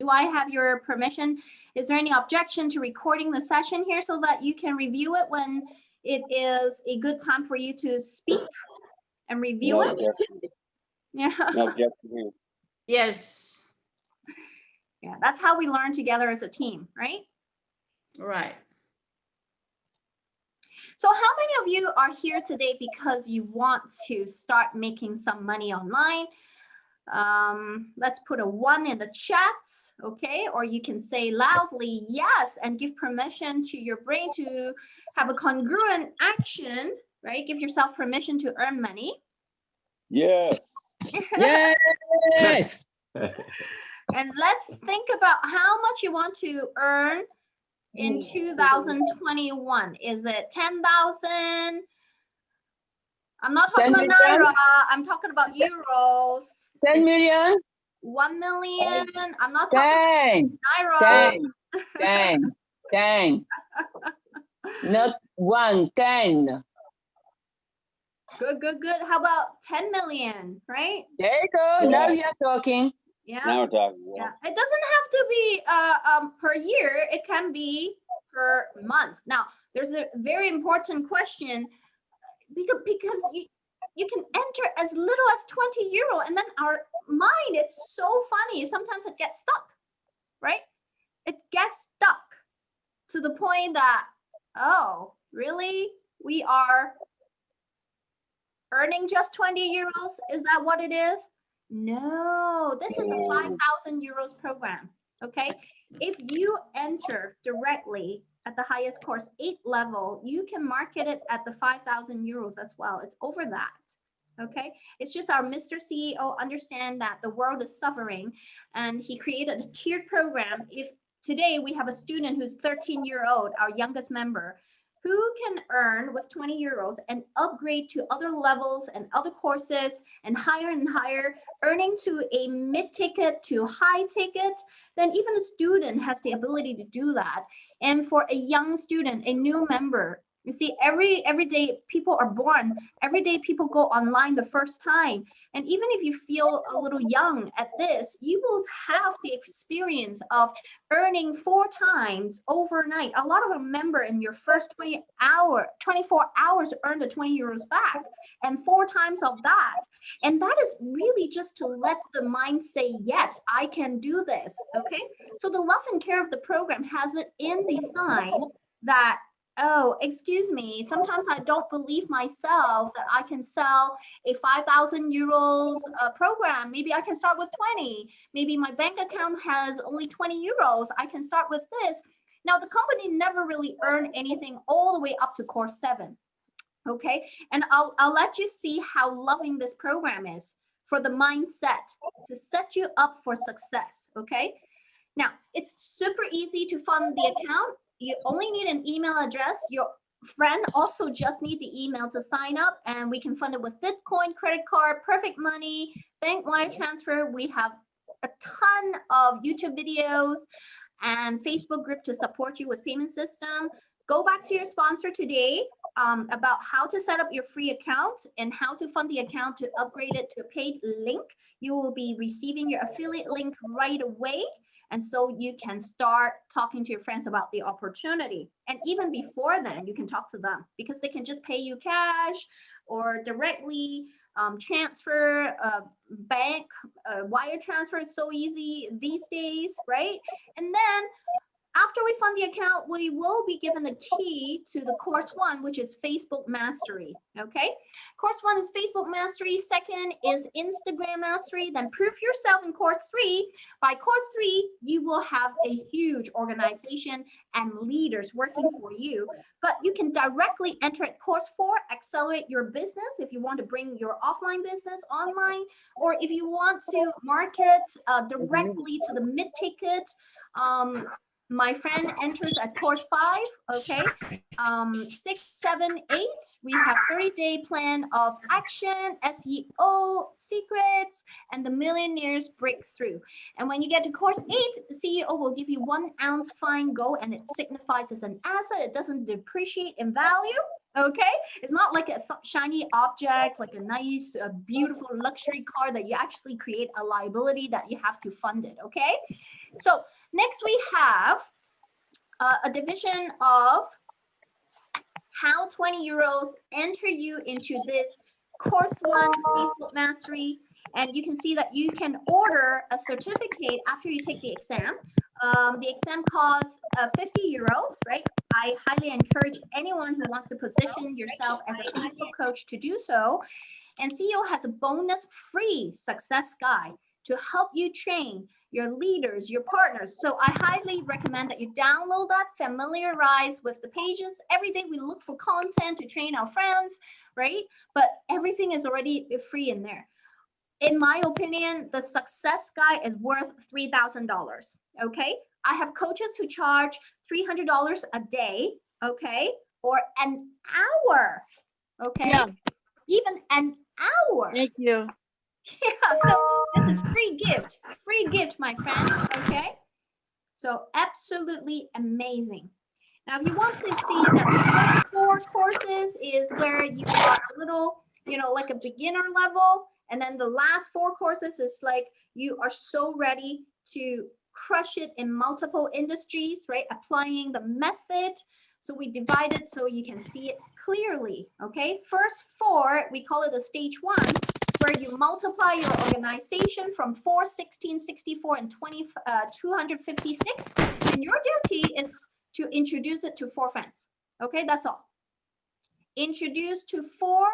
do I have your permission? Is there any objection to recording the session here so that you can review it when it is a good time for you to speak and review it? Yeah. No objection here. Yes. Yeah, that's how we learn together as a team, right? Right. So how many of you are here today because you want to start making some money online? Let's put a 1 in the chat, okay? Or you can say loudly yes and give permission to your brain to have a congruent action, right? Give yourself permission to earn money. Yes. Yes. And let's think about how much you want to earn in 2021. Is it 10,000? I'm not talking about Naira, I'm talking about euros. 10 million. 1 million. I'm not talking 10. about Naira. 10. Not 1, 10. Good, good, good. How about 10 million, right? There you go. Yeah. Now you're talking. Yeah. Now we're talking. Yeah. It doesn't have to be per year. It can be per month. Now, there's a very important question because you can enter as little as 20 euro, and then our mind, it's so funny. Sometimes it gets stuck, right? It gets stuck to the point that, oh, really? We are earning just 20 euros? Is that what it is? No, this is a 5,000 euros program, okay? If you enter directly at the highest course, 8 level, you can market it at the 5,000 euros as well. It's over that, okay? It's just our Mr. CEO understand that the world is suffering, and he created a tiered program. If today we have a student who's 13-year-old, our youngest member, who can earn with 20 euros and upgrade to other levels and other courses and higher, earning to a mid-ticket to high ticket, then even a student has the ability to do that. And for a young student, a new member, you see, every day people are born, every day people go online the first time. And even if you feel a little young at this, you will have the experience of earning 4 times overnight. A lot of a member in your first 24 hours earn the 20 euros back, and 4 times of that. And that is really just to let the mind say, yes, I can do this, okay? So the love and care of the program has it in the sign that, oh, excuse me, sometimes I don't believe myself that I can sell a 5,000 euros program. Maybe I can start with 20. Maybe my bank account has only 20 euros. I can start with this. Now, the company never really earned anything all the way up to course 7. Okay, and I'll let you see how loving this program is for the mindset to set you up for success. Okay, now it's super easy to fund the account. You only need an email address. Your friend also just need the email to sign up, and we can fund it with Bitcoin, credit card, perfect money, bank wire transfer. We have a ton of YouTube videos and Facebook group to support you with payment system. Go back to your sponsor today about how to set up your free account and how to fund the account to upgrade it to a paid link. You will be receiving your affiliate link right away. And so you can start talking to your friends about the opportunity. And even before then, you can talk to them because they can just pay you cash or directly transfer, bank, wire transfer is so easy these days, right? And then after we fund the account, we will be given the key to the course 1, which is Facebook Mastery, okay? Course 1 is Facebook Mastery. Second is Instagram Mastery. Then prove yourself in course 3. By course 3, you will have a huge organization and leaders working for you. But you can directly enter at course 4, accelerate your business if you want to bring your offline business online, or if you want to market directly to the mid-ticket my friend enters at course 5, okay, 6, 7, 8, we have 30-day plan of action, SEO, secrets, and the millionaire's breakthrough. And when you get to course 8, the CEO will give you 1 ounce fine gold, and it signifies as an asset. It doesn't depreciate in value. Okay, it's not like a shiny object, like a nice, beautiful luxury car that you actually create a liability that you have to fund it. Okay, so next we have a division of how 20 euros enter you into this course 1 Facebook mastery. And you can see that you can order a certificate after you take the exam. The exam costs 50 euros, right? I highly encourage anyone who wants to position yourself as a Facebook coach to do so. And CEO has a bonus free success guide to help you train your leaders, your partners. So I highly recommend that you download that, familiarize with the pages. Every day we look for content to train our friends, right? But everything is already free in there. In my opinion, the success guide is worth $3,000, okay? I have coaches who charge $300 a day, okay? Or an hour, okay? Yeah. Even an hour. Thank you. Yeah, so this is free gift, my friend, okay? So absolutely amazing. Now, if you want to see that the first 4 courses is where you are a little, you know, like a beginner level, and then the last 4 courses is like you are so ready to crush it in multiple industries, right? Applying the method. So we divide it so you can see it clearly, okay? First 4, we call it a stage 1, where you multiply your organization from 4, 16, 64, and 256. And your duty is to introduce it to 4 friends. Okay, that's all. Introduce to 4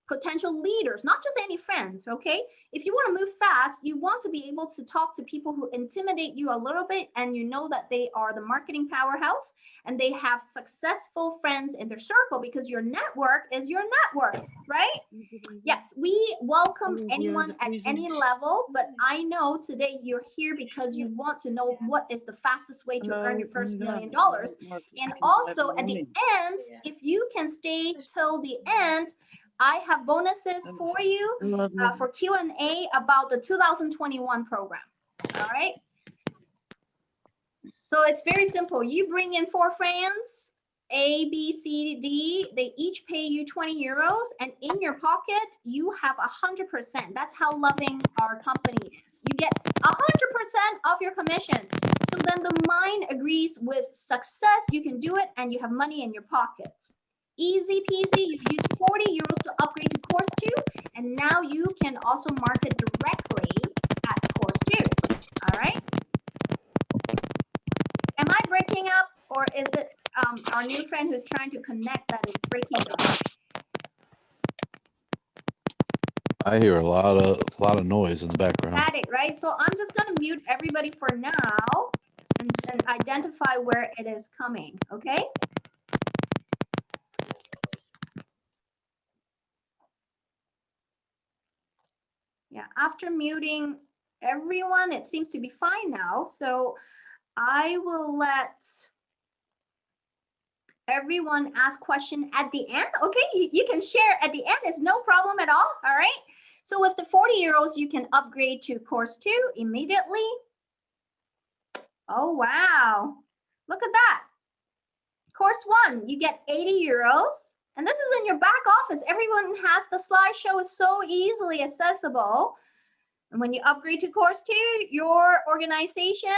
potential leaders, not just any friends, okay? If you want to move fast, you want to be able to talk to people who intimidate you a little bit, and you know that they are the marketing powerhouse and they have successful friends in their circle, because your network is your net worth, right? Yes, we welcome anyone at any level, but I know today you're here because you want to know what is the fastest way to earn your first $1 million. And also at the end, if you can stay till the end, I have bonuses for you for Q&A about the 2021 program. All right. So it's very simple. You bring in 4 friends, A, B, C, D. They each pay you 20 euros, and in your pocket, you have 100%. That's how loving our company is. You get 100% of your commission. So then the mind agrees with success. You can do it, and you have money in your pocket. Easy peasy. You use 40 euros to upgrade to course 2, and now you can also market directly at course 2. All right. Am I breaking up, or is it our new friend who's trying to connect that is breaking up? I hear a lot of noise in the background. Static, right? So I'm just gonna mute everybody for now and identify where it is coming. Okay. Yeah, after muting everyone, it seems to be fine now. So I will let everyone ask question at the end. Okay, you can share at the end. It's no problem at all. All right. So with the 40 euros, you can upgrade to course 2 immediately. Oh, wow. Look at that. Course 1, you get 80 euros. And this is in your back office. Everyone has the slideshow, is so easily accessible. And when you upgrade to course 2, your organization,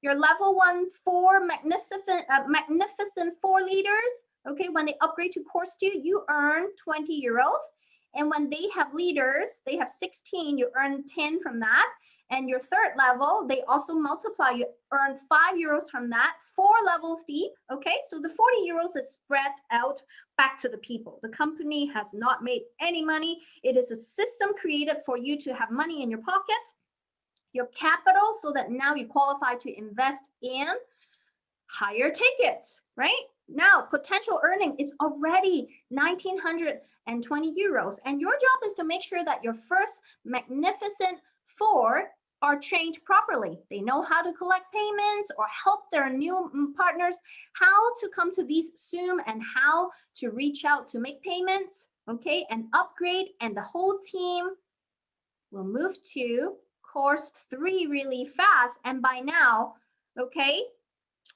your level 1, 4 magnificent 4 leaders, okay, when they upgrade to course 2, you earn 20 euros. And when they have leaders, they have 16, you earn 10 from that. And your 3rd level, they also multiply, you earn 5 euros from that, 4 levels deep, okay? So the 40 euros is spread out back to the people. The company has not made any money. It is a system created for you to have money in your pocket, your capital, so that now you qualify to invest in higher tickets, right? Now, potential earning is already 1,920 euros. And your job is to make sure that your first magnificent 4 are trained properly. They know how to collect payments or help their new partners how to come to these Zoom and how to reach out to make payments, okay, and upgrade, and the whole team will move to course 3 really fast. And by now, okay,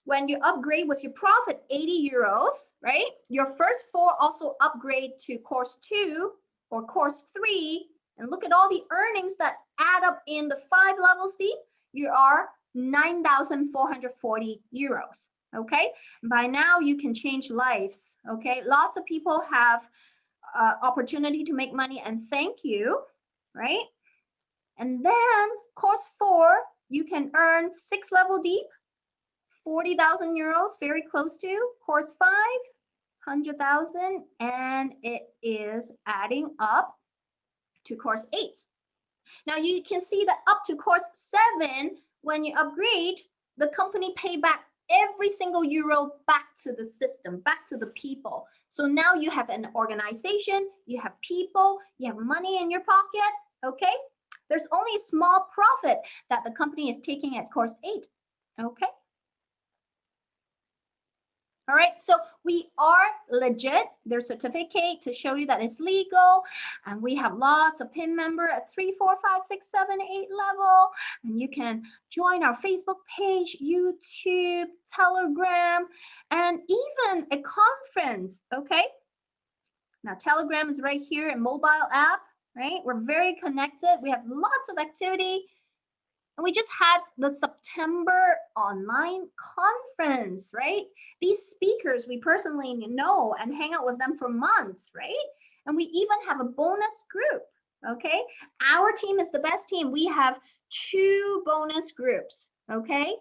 when you upgrade with your profit 80 euros, right, your first 4 also upgrade to course 2 or course 3, and look at all the earnings that add up in the 5 levels deep. You are 9,440 euros. Okay, by now you can change lives. Okay, lots of people have opportunity to make money, and thank you, right? And then course 4, you can earn 6 level deep, 40,000 euros, very close to. Course 5, 100,000, and it is adding up to course 8. Now you can see that up to course 7, when you upgrade, the company pay back every single euro back to the system, back to the people. So now you have an organization, you have people, you have money in your pocket, okay? There's only a small profit that the company is taking at course 8, okay? All right, so we are legit. There's certificate to show you that it's legal, and we have lots of PIN member at 3, 4, 5, 6, 7, 8 level, and you can join our Facebook page, YouTube, Telegram, and even a conference, okay? Now, Telegram is right here, a mobile app, right? We're very connected. We have lots of activity. And we just had the September online conference, right? These speakers we personally know and hang out with them for months, right? And we even have a bonus group, okay? Our team is the best team. We have 2 bonus groups, okay?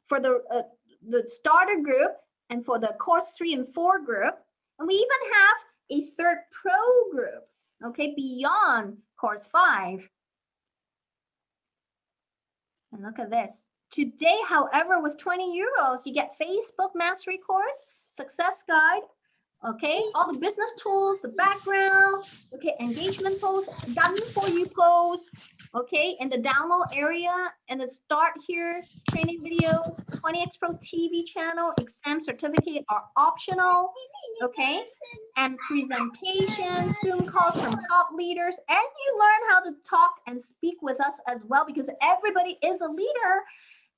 For the starter group and for the course 3 and 4 group. And we even have a 3rd pro group, okay, beyond course 5. And look at this. Today, however, with 20 euros, you get Facebook Mastery Course, Success Guide, okay? All the business tools, the background, okay? Engagement posts, done for you posts, okay? In the download area, and the start here, training video, 20XPro TV channel, exam certificate are optional, okay? And presentations, Zoom calls from top leaders, and you learn how to talk and speak with us as well, because everybody is a leader,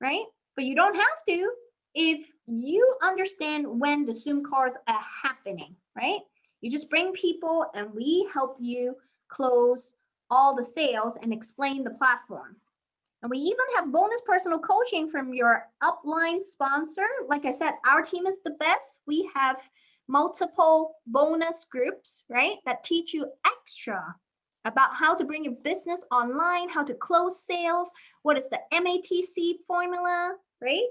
right? But you don't have to if you understand when the Zoom calls are happening, right? You just bring people and we help you close all the sales and explain the platform. And we even have bonus personal coaching from your upline sponsor. Like I said, our team is the best. We have multiple bonus groups, right, that teach you extra about how to bring your business online, how to close sales, what is the MATC formula, right?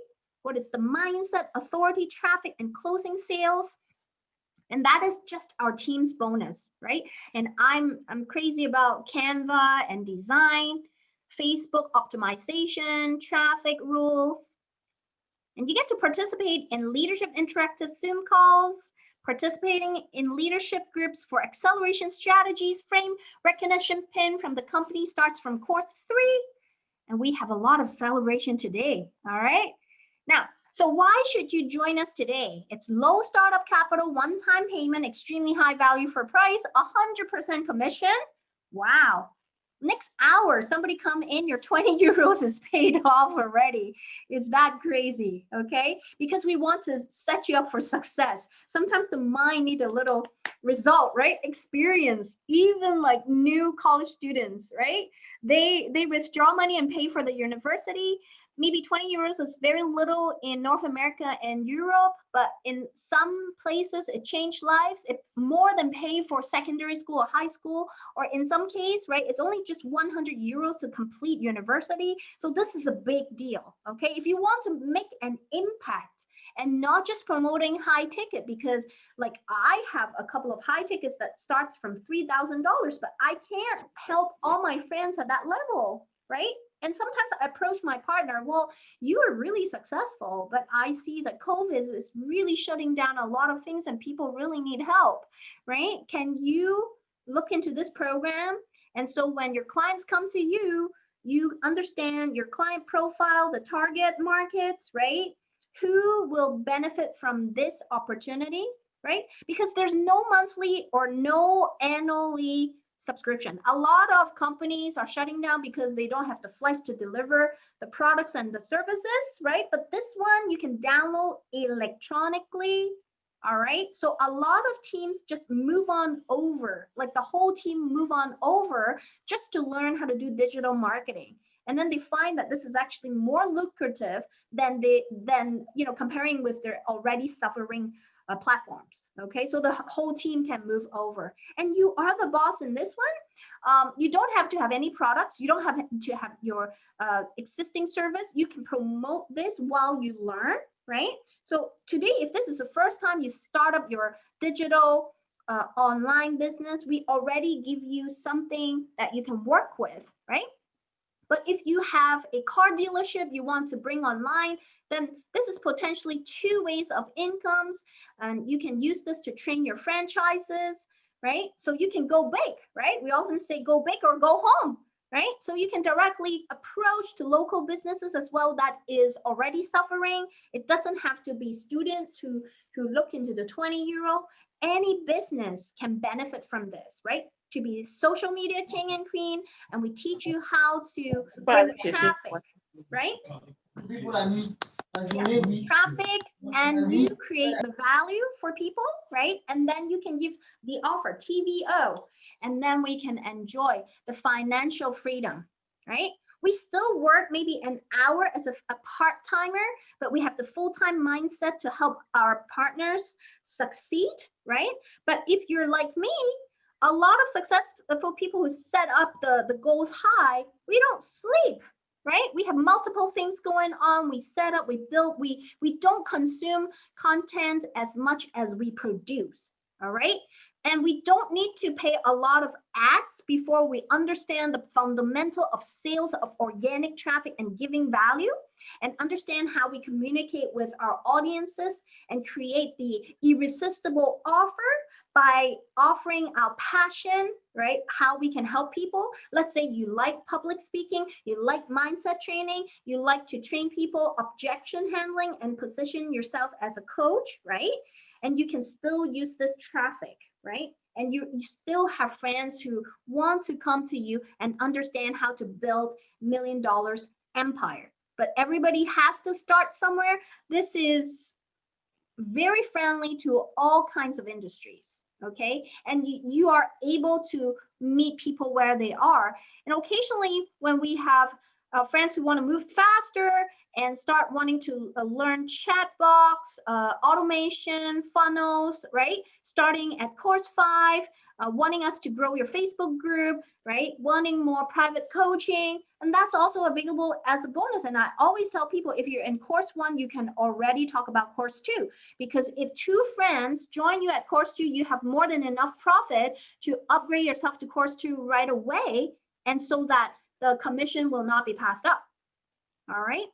What is the mindset, authority, traffic, and closing sales? And that is just our team's bonus, right? And I'm crazy about Canva and design, Facebook optimization, traffic rules. And you get to participate in leadership interactive Zoom calls, participating in leadership groups for acceleration strategies, frame recognition pin from the company starts from course 3. And we have a lot of celebration today, all right? Now, so why should you join us today? It's low startup capital, one-time payment, extremely high value for price, 100% commission. Wow. Next hour, somebody come in, your 20 euros is paid off already. It's that crazy, okay? Because we want to set you up for success. Sometimes the mind needs a little result, right? Experience, even like new college students, right? They withdraw money and pay for the university. Maybe 20 euros is very little in North America and Europe, but in some places it changed lives. It more than pay for secondary school or high school, or in some case, right, it's only just 100 euros to complete university. So this is a big deal, okay? If you want to make an impact and not just promoting high ticket, because like I have a couple of high tickets that starts from $3,000, but I can't help all my friends at that level, right? And sometimes I approach my partner, well, you are really successful, but I see that COVID is really shutting down a lot of things and people really need help, right? Can you look into this program? And so when your clients come to you, You understand your client profile, the target markets, right? Who will benefit from this opportunity, right? Because there's no monthly or no annually subscription. A lot of companies are shutting down because they don't have the flights to deliver the products and the services, right? But this one you can download electronically. All right. So a lot of teams just move on over, like the whole team move on over just to learn how to do digital marketing. And then they find that this is actually more lucrative than comparing with their already suffering platforms. Okay, so the whole team can move over, and you are the boss in this one. You don't have to have any products. You don't have to have your existing service. You can promote this while you learn, right? So today, if this is the first time you start up your digital online business, we already give you something that you can work with, right? But if you have a car dealership you want to bring online, then this is potentially 2 ways of incomes, and you can use this to train your franchises, right? So you can go big, right? We often say go big or go home, right? So you can directly approach to local businesses as well that is already suffering. It doesn't have to be students who look into the 20-year-old. Any business can benefit from this, right? To be social media king and queen, and we teach you how to bring traffic, right? Yeah, traffic, and you create the value for people, right? And then you can give the offer, TVO, and then we can enjoy the financial freedom, right? We still work maybe an hour as a part-timer, but we have the full-time mindset to help our partners succeed, right? But if you're like me, a lot of successful people who set up the goals high, we don't sleep, right? We have multiple things going on. We set up, we build, we don't consume content as much as we produce, all right? And we don't need to pay a lot of ads before we understand the fundamental of sales of organic traffic and giving value, and understand how we communicate with our audiences and create the irresistible offer by offering our passion, right? How we can help people. Let's say you like public speaking, you like mindset training, you like to train people objection handling and position yourself as a coach, right? And you can still use this traffic, right? And you still have friends who want to come to you and understand how to build $1 million empire. But everybody has to start somewhere. This is very friendly to all kinds of industries, okay? And you are able to meet people where they are. And occasionally when we have friends who want to move faster and start wanting to learn chat box, automation, funnels, right? Starting at course 5, wanting us to grow your Facebook group, right? Wanting more private coaching. And that's also available as a bonus. And I always tell people, if you're in course 1, you can already talk about course 2, because if 2 friends join you at course 2, you have more than enough profit to upgrade yourself to course 2 right away. And so that the commission will not be passed up. All right.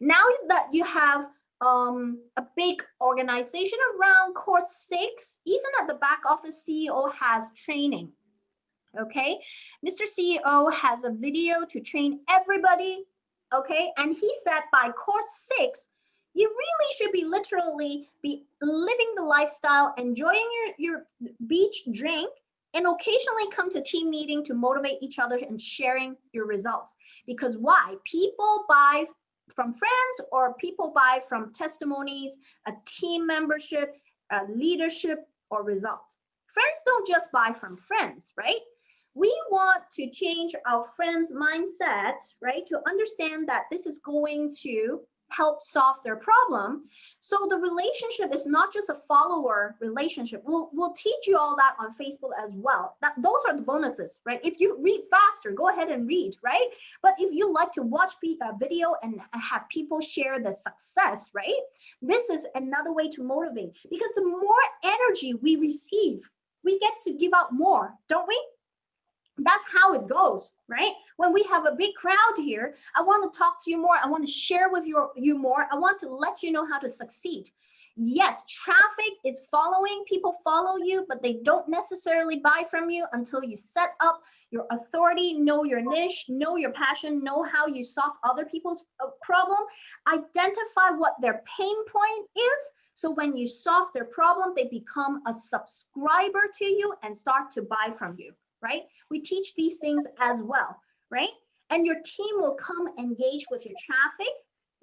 Now that you have a big organization around course 6, even at the back office, CEO has training. Okay, Mr. CEO has a video to train everybody. Okay, and he said by course 6, you really should be literally be living the lifestyle, enjoying your beach drink, and occasionally come to team meeting to motivate each other and sharing your results. Because why? People buy from friends, or people buy from testimonies, a team membership, a leadership, or result. Friends don't just buy from friends, right? We want to change our friends' mindsets, right? To understand that this is going to help solve their problem. So the relationship is not just a follower relationship. We'll teach you all that on Facebook as well. Those are the bonuses, right? If you read faster, go ahead and read, right? But if you like to watch a video and have people share the success, right? This is another way to motivate, because the more energy we receive, we get to give out more, don't we? That's how it goes, right? When we have a big crowd here, I want to talk to you more. I want to share with you more. I want to let you know how to succeed. Yes, traffic is following, people follow you, but they don't necessarily buy from you until you set up your authority, know your niche, know your passion, know how you solve other people's problem, identify what their pain point is. So when you solve their problem, they become a subscriber to you and start to buy from you, right? We teach these things as well, right? And your team will come engage with your traffic,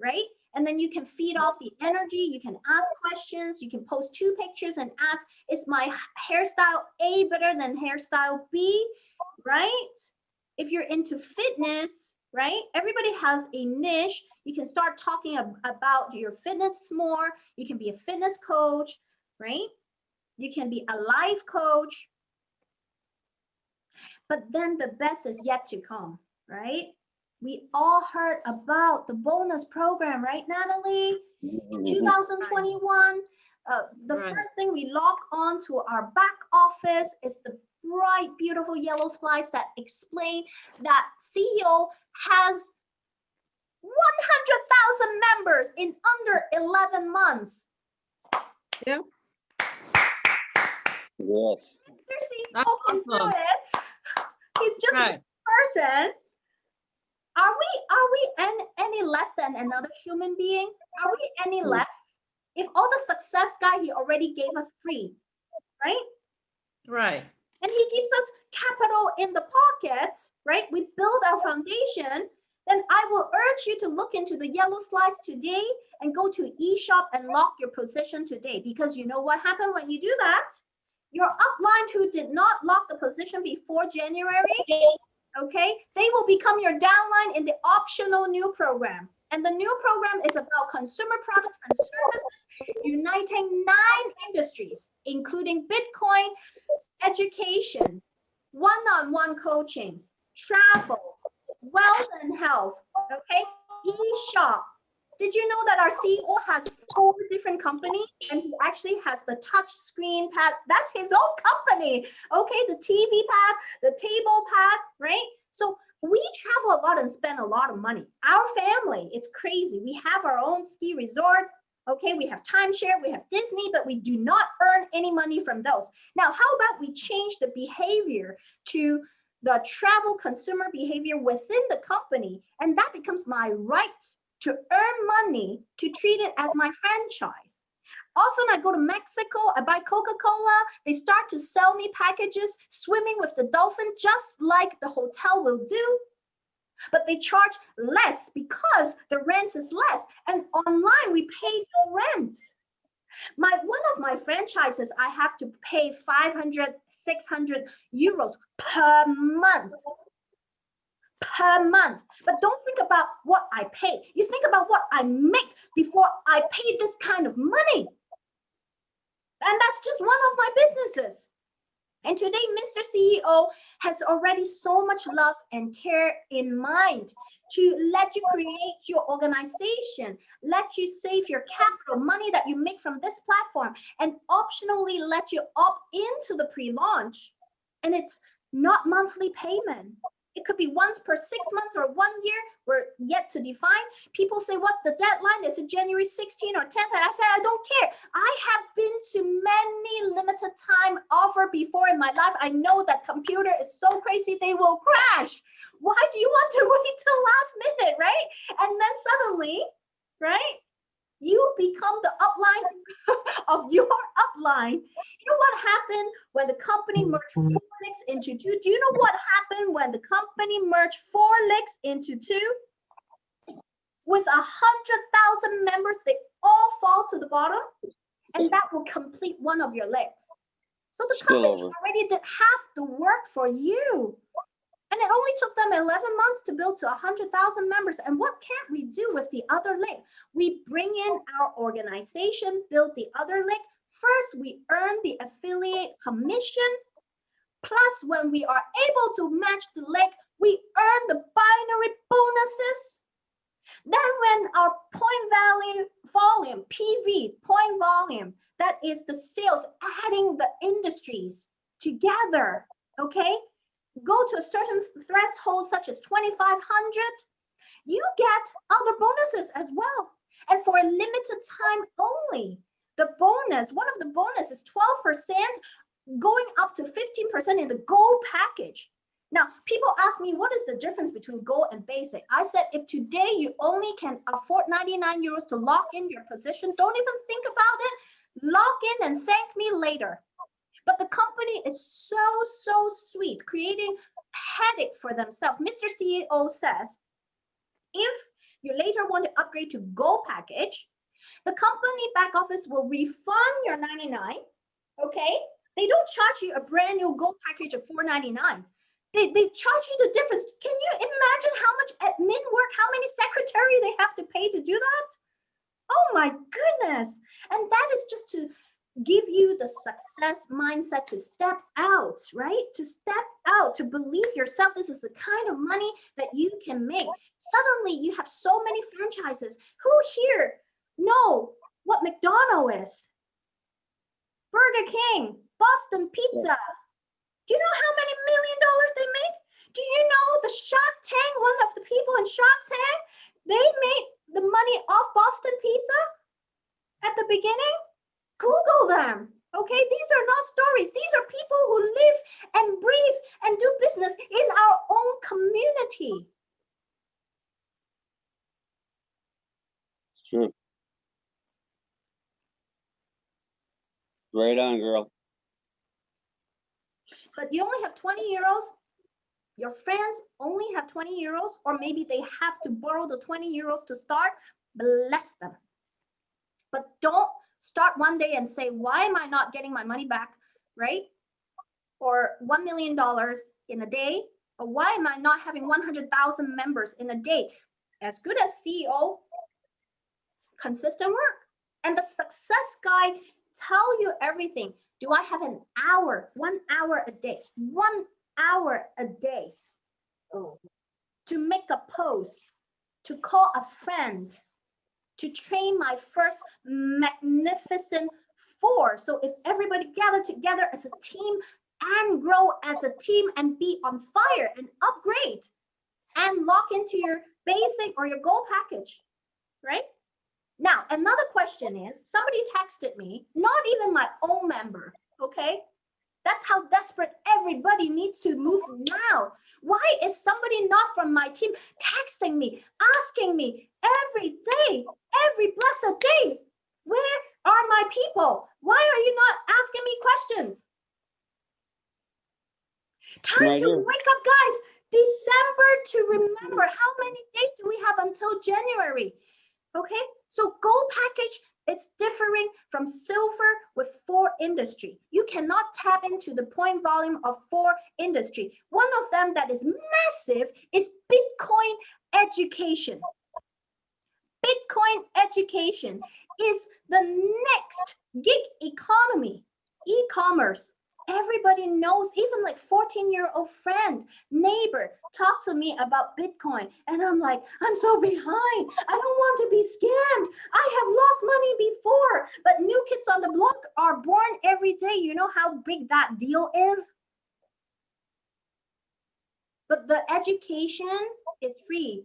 right? And then you can feed off the energy, you can ask questions, you can post 2 pictures and ask, is my hairstyle A better than hairstyle B, right? If you're into fitness, right? Everybody has a niche. You can start talking about your fitness more. You can be a fitness coach, right? You can be a life coach. But then the best is yet to come, right? We all heard about the bonus program, right, Natalie? In 2021, the first thing we log on to our back office is the bright, beautiful yellow slides that explain that CEO has 100,000 members in under 11 months. Yes. Mr. CEO can do awesome. it. He's just Right. a person. Are we any less than another human being? Are we any less? If all the success guy, he already gave us free, right? Right. And he gives us capital in the pocket, right? We build our foundation. Then I will urge you to look into the yellow slides today and go to eShop and lock your position today. Because you know what happened when you do that? Your upline who did not lock the position before January, okay, they will become your downline in the optional new program. And the new program is about consumer products and services uniting 9 industries, including Bitcoin, education, one-on-one coaching, travel, wealth and health, okay, eShop. Did you know that our CEO has 4 different companies and he actually has the touch screen pad? That's his own company, okay? The TV pad, the table pad, right? So we travel a lot and spend a lot of money. Our family, it's crazy. We have our own ski resort, okay? We have timeshare, we have Disney, but we do not earn any money from those. Now, how about we change the behavior to the travel consumer behavior within the company, and that becomes my right to earn money to treat it as my franchise. Often I go to Mexico, I buy Coca-Cola, they start to sell me packages, swimming with the dolphin, just like the hotel will do. But they charge less because the rent is less. And online, we pay no rent. One of my franchises, I have to pay 500, 600 euros per month. Per month. But don't think about what I pay. You think about what I make before I pay this kind of money. And that's just one of my businesses. And today, Mr. CEO has already so much love and care in mind to let you create your organization, let you save your capital, money that you make from this platform, and optionally let you opt into the pre-launch. And it's not monthly payment. It could be once per 6 months or 1 year. We're yet to define. People say, what's the deadline? Is it January 16th or 10th? And I say, I don't care. I have been to many limited time offer before in my life. I know that computer is so crazy, they will crash. Why do you want to wait till last minute, right? And then suddenly, right, you become the upline of your upline. You know what happened when the company merged 4 legs into 2? Do you know what happened when the company merged 4 legs into 2? With 100,000 members, they all fall to the bottom, and that will complete one of your legs. So the company already did half the work for you. And it only took them 11 months to build to 100,000 members. And what can't we do with the other leg? We bring in our organization, build the other leg. First, we earn the affiliate commission. Plus, when we are able to match the leg, we earn the binary bonuses. Then when our point volume, PV, point volume, that is the sales, adding the industries together, okay? Go to a certain threshold such as 2,500, you get other bonuses as well. And for a limited time only, The bonus, one of the bonus is 12% going up to 15% in the Gold package. Now, people ask me, what is the difference between Gold and Basic? I said, if today you only can afford 99 euros to lock in your position, don't even think about it. Lock in and thank me later. But the company is so sweet, creating headache for themselves. Mr. CEO says, if you later want to upgrade to Gold package, the company back office will refund your 99, okay? They don't charge you a brand new Gold package of $4.99. They charge you the difference. Can you imagine how much admin work, how many secretary they have to pay to do that? Oh my goodness. And that is just to give you the success mindset to step out, right? To step out, to believe yourself. This is the kind of money that you can make. Suddenly you have so many franchises. Who here know what McDonald's is? Burger King, Boston Pizza. Do you know how many $1 million they make? Do you know the Shark Tank, one of the people in Shark Tank, they made the money off Boston Pizza at the beginning? Google them, okay? These are not stories. These are people who live and breathe and do business in our own community. It's true. Right on, girl. But you only have 20 euros. Your friends only have 20 euros, or maybe they have to borrow the 20 euros to start. Bless them. But don't start one day and say, why am I not getting my money back, right? Or $1 million in a day? Or why am I not having 100,000 members in a day? As good as CEO, consistent work. And the success guy tell you everything. Do I have an hour, 1 hour a day, 1 hour a day to make a post, to call a friend, to train my first magnificent 4. So if everybody gather together as a team and grow as a team and be on fire and upgrade and lock into your Basic or your Gold package, right? Now, another question is, somebody texted me, not even my own member, okay? That's how desperate everybody needs to move now. Why is somebody not from my team texting me, asking me every day, every blessed day, where are my people? Why are you not asking me questions? Time to wake up, guys. December to remember. How many days do we have until January? Okay, so Gold package, it's differing from silver with 4 industry. You cannot tap into the point volume of 4 industry. One of them that is massive is Bitcoin education. Bitcoin education is the next gig economy, e-commerce. Everybody knows, even like 14-year-old friend, neighbor, talk to me about Bitcoin. And I'm like, I'm so behind. I don't want to be scammed. I have lost money before, but new kids on the block are born every day. You know how big that deal is? But the education is free.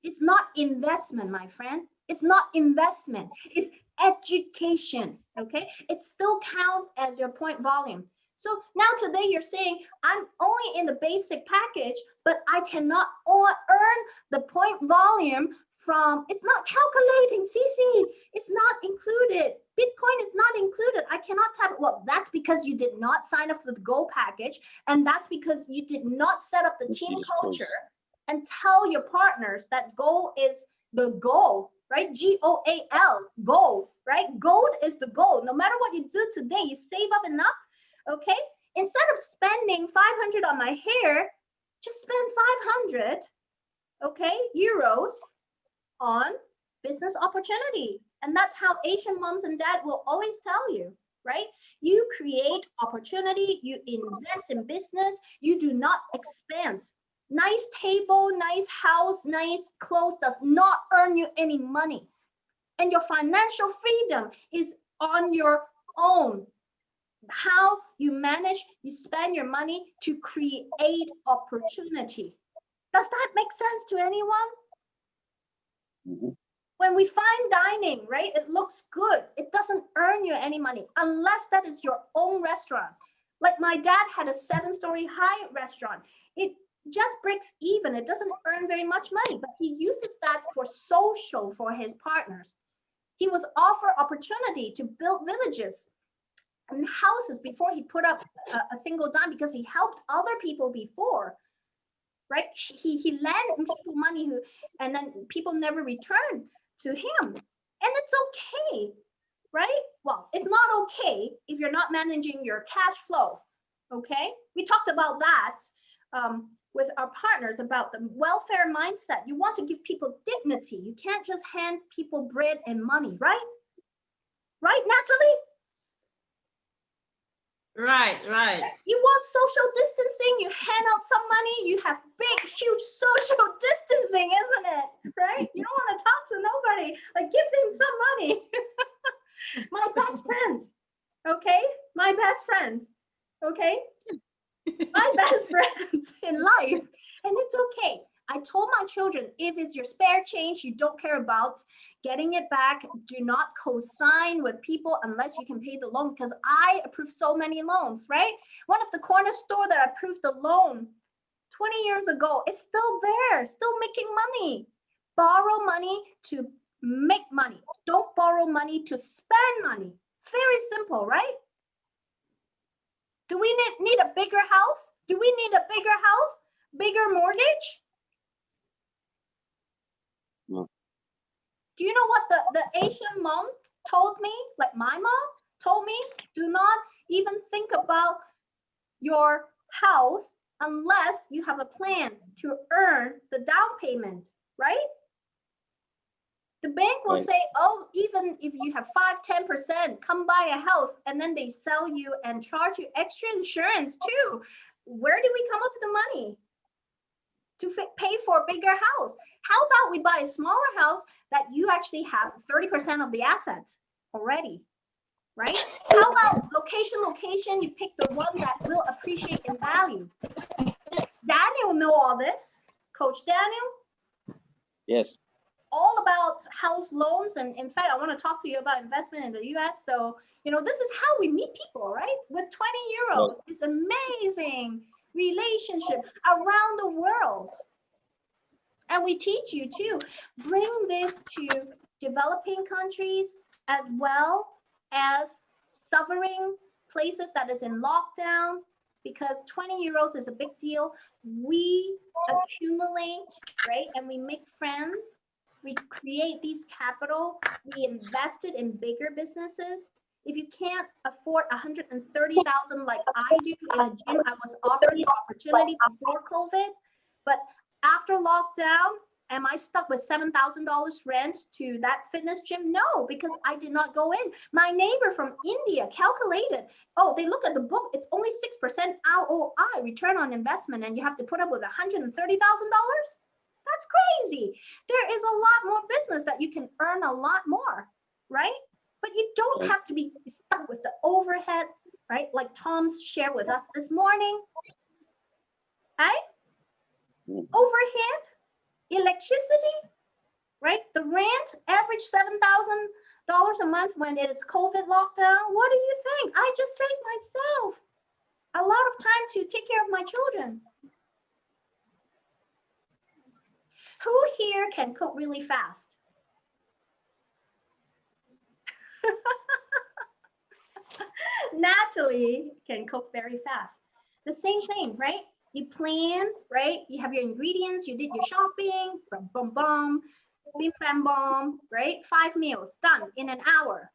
It's not investment, my friend. It's not investment. It's education, okay? It still counts as your point volume. So now today you're saying, I'm only in the Basic package, but I cannot earn the point volume from, it's not calculating, CC, it's not included. Bitcoin is not included. I cannot tap it. Well, that's because you did not sign up for the Gold package. And that's because you did not set up the team culture and tell your partners that Gold is the goal, right? G-O-A-L, gold, right? Gold is the goal. No matter what you do today, you save up enough. Okay, instead of spending 500 on my hair, just spend 500, okay, euros on business opportunity. And that's how Asian moms and dad will always tell you, right? You create opportunity, you invest in business, you do not expense. Nice table, nice house, nice clothes does not earn you any money. And your financial freedom is on your own. How you manage, you spend your money to create opportunity. Does that make sense to anyone? Mm-hmm. When we fine dining, right, it looks good. It doesn't earn you any money unless that is your own restaurant. Like my dad had a 7-story high restaurant. It just breaks even. It doesn't earn very much money, but he uses that for social for his partners. He was offered opportunity to build villages and houses before he put up a single dime because he helped other people before, right? He lent people money and then people never returned to him. And it's okay, right? Well, it's not okay if you're not managing your cash flow, okay? We talked about that with our partners about the welfare mindset. You want to give people dignity. You can't just hand people bread and money, right? Right, Natalie? Right, right. You want social distancing, you hand out some money, you have big, huge social distancing, isn't it? Right? You don't want to talk to nobody. Like, give them some money. My best friends, okay? My best friends, okay? My best friends in life. And it's okay. I told my children, if it's your spare change you don't care about getting it back, do not co-sign with people unless you can pay the loan, because I approved so many loans, right? One of the corner store that approved the loan 20 years ago, it's still there, still making money. Borrow money to make money. Don't borrow money to spend money. Very simple, right? Do we need a bigger house? Do we need a bigger house? Bigger mortgage? No. Do you know what the Asian mom told me? Like my mom told me, do not even think about your house unless you have a plan to earn the down payment, right? The bank will Right. say, oh, even if you have 5-10%, come buy a house, and then they sell you and charge you extra insurance too. Where do we come up with the money to pay for a bigger house? How about we buy a smaller house that you actually have 30% of the asset already, right? How about location, you pick the one that will appreciate in value. Daniel know all this, Coach Daniel. Yes. All about house loans, and in fact I want to talk to you about investment in the US. So this is how we meet people, right? With 20 euros. It's amazing relationship around the world. And we teach you to bring this to developing countries as well as suffering places that is in lockdown, because 20 euros is a big deal. We accumulate, right? And we make friends. We create these capital. We invested in bigger businesses. If you can't afford 130,000 like I do in a gym, I was offered the opportunity before COVID, but after lockdown, am I stuck with $7,000 rent to that fitness gym? No, because I did not go in. My neighbor from India calculated, oh, they look at the book, it's only 6% ROI, return on investment, and you have to put up with $130,000? That's crazy. There is a lot more business that you can earn a lot more, right? But you don't have to be stuck with the overhead, right? Like Tom's shared with us this morning, right? Overhead, electricity, right? The rent, average $7,000 a month when it is COVID lockdown. What do you think? I just saved myself a lot of time to take care of my children. Who here can cook really fast? Natalie can cook very fast. The same thing, right? You plan, right? You have your ingredients, you did your shopping, bum, bum, bum, bim, bam, bom, right? 5 meals done in an hour,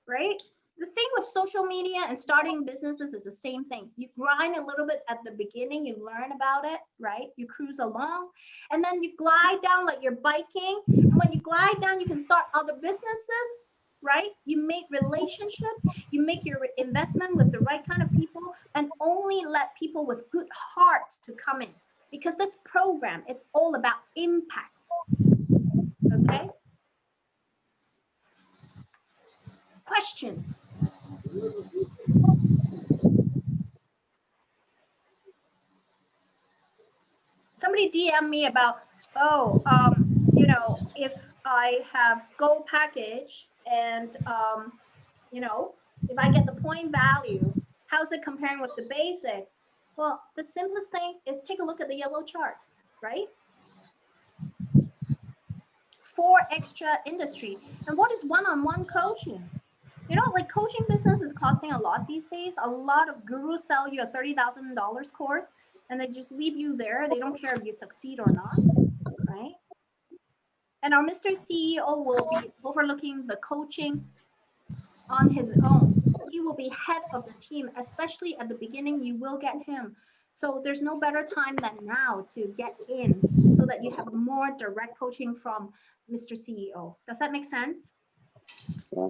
right? The thing with social media and starting businesses is the same thing. You grind a little bit at the beginning, you learn about it, right? You cruise along, and then you glide down like you're biking. And when you glide down, you can start other businesses, right? You make relationship, you make your investment with the right kind of people, and only let people with good hearts to come in, because this program, it's all about impact. Okay? Questions? Somebody DM me about, if I have Go package and, you know, if I get the point value, how's it comparing with the basic? Well, the simplest thing is take a look at the yellow chart, right? For extra industry. And what is one-on-one coaching? You know, like coaching business is costing a lot these days. A lot of gurus sell you a $30,000 course and they just leave you there. They don't care if you succeed or not, right? And our Mr. CEO will be overlooking the coaching on his own. He will be head of the team, especially at the beginning, you will get him. So there's no better time than now to get in so that you have more direct coaching from Mr. CEO. Does that make sense? Yeah.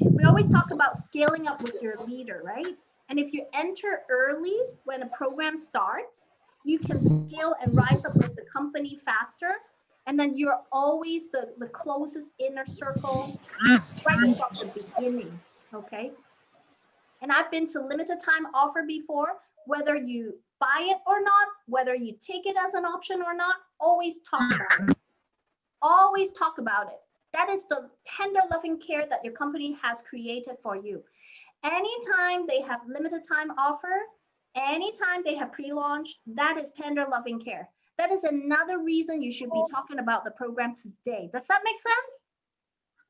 We always talk about scaling up with your leader, right? And if you enter early when a program starts, you can scale and rise up with the company faster. And then you're always the closest inner circle right from the beginning, okay? And I've been to limited time offer before, whether you buy it or not, whether you take it as an option or not, always talk about it. Always talk about it. That is the tender loving care that your company has created for you. Anytime they have limited time offer, anytime they have pre-launch, that is tender loving care. That is another reason you should be talking about the program today. Does that make sense?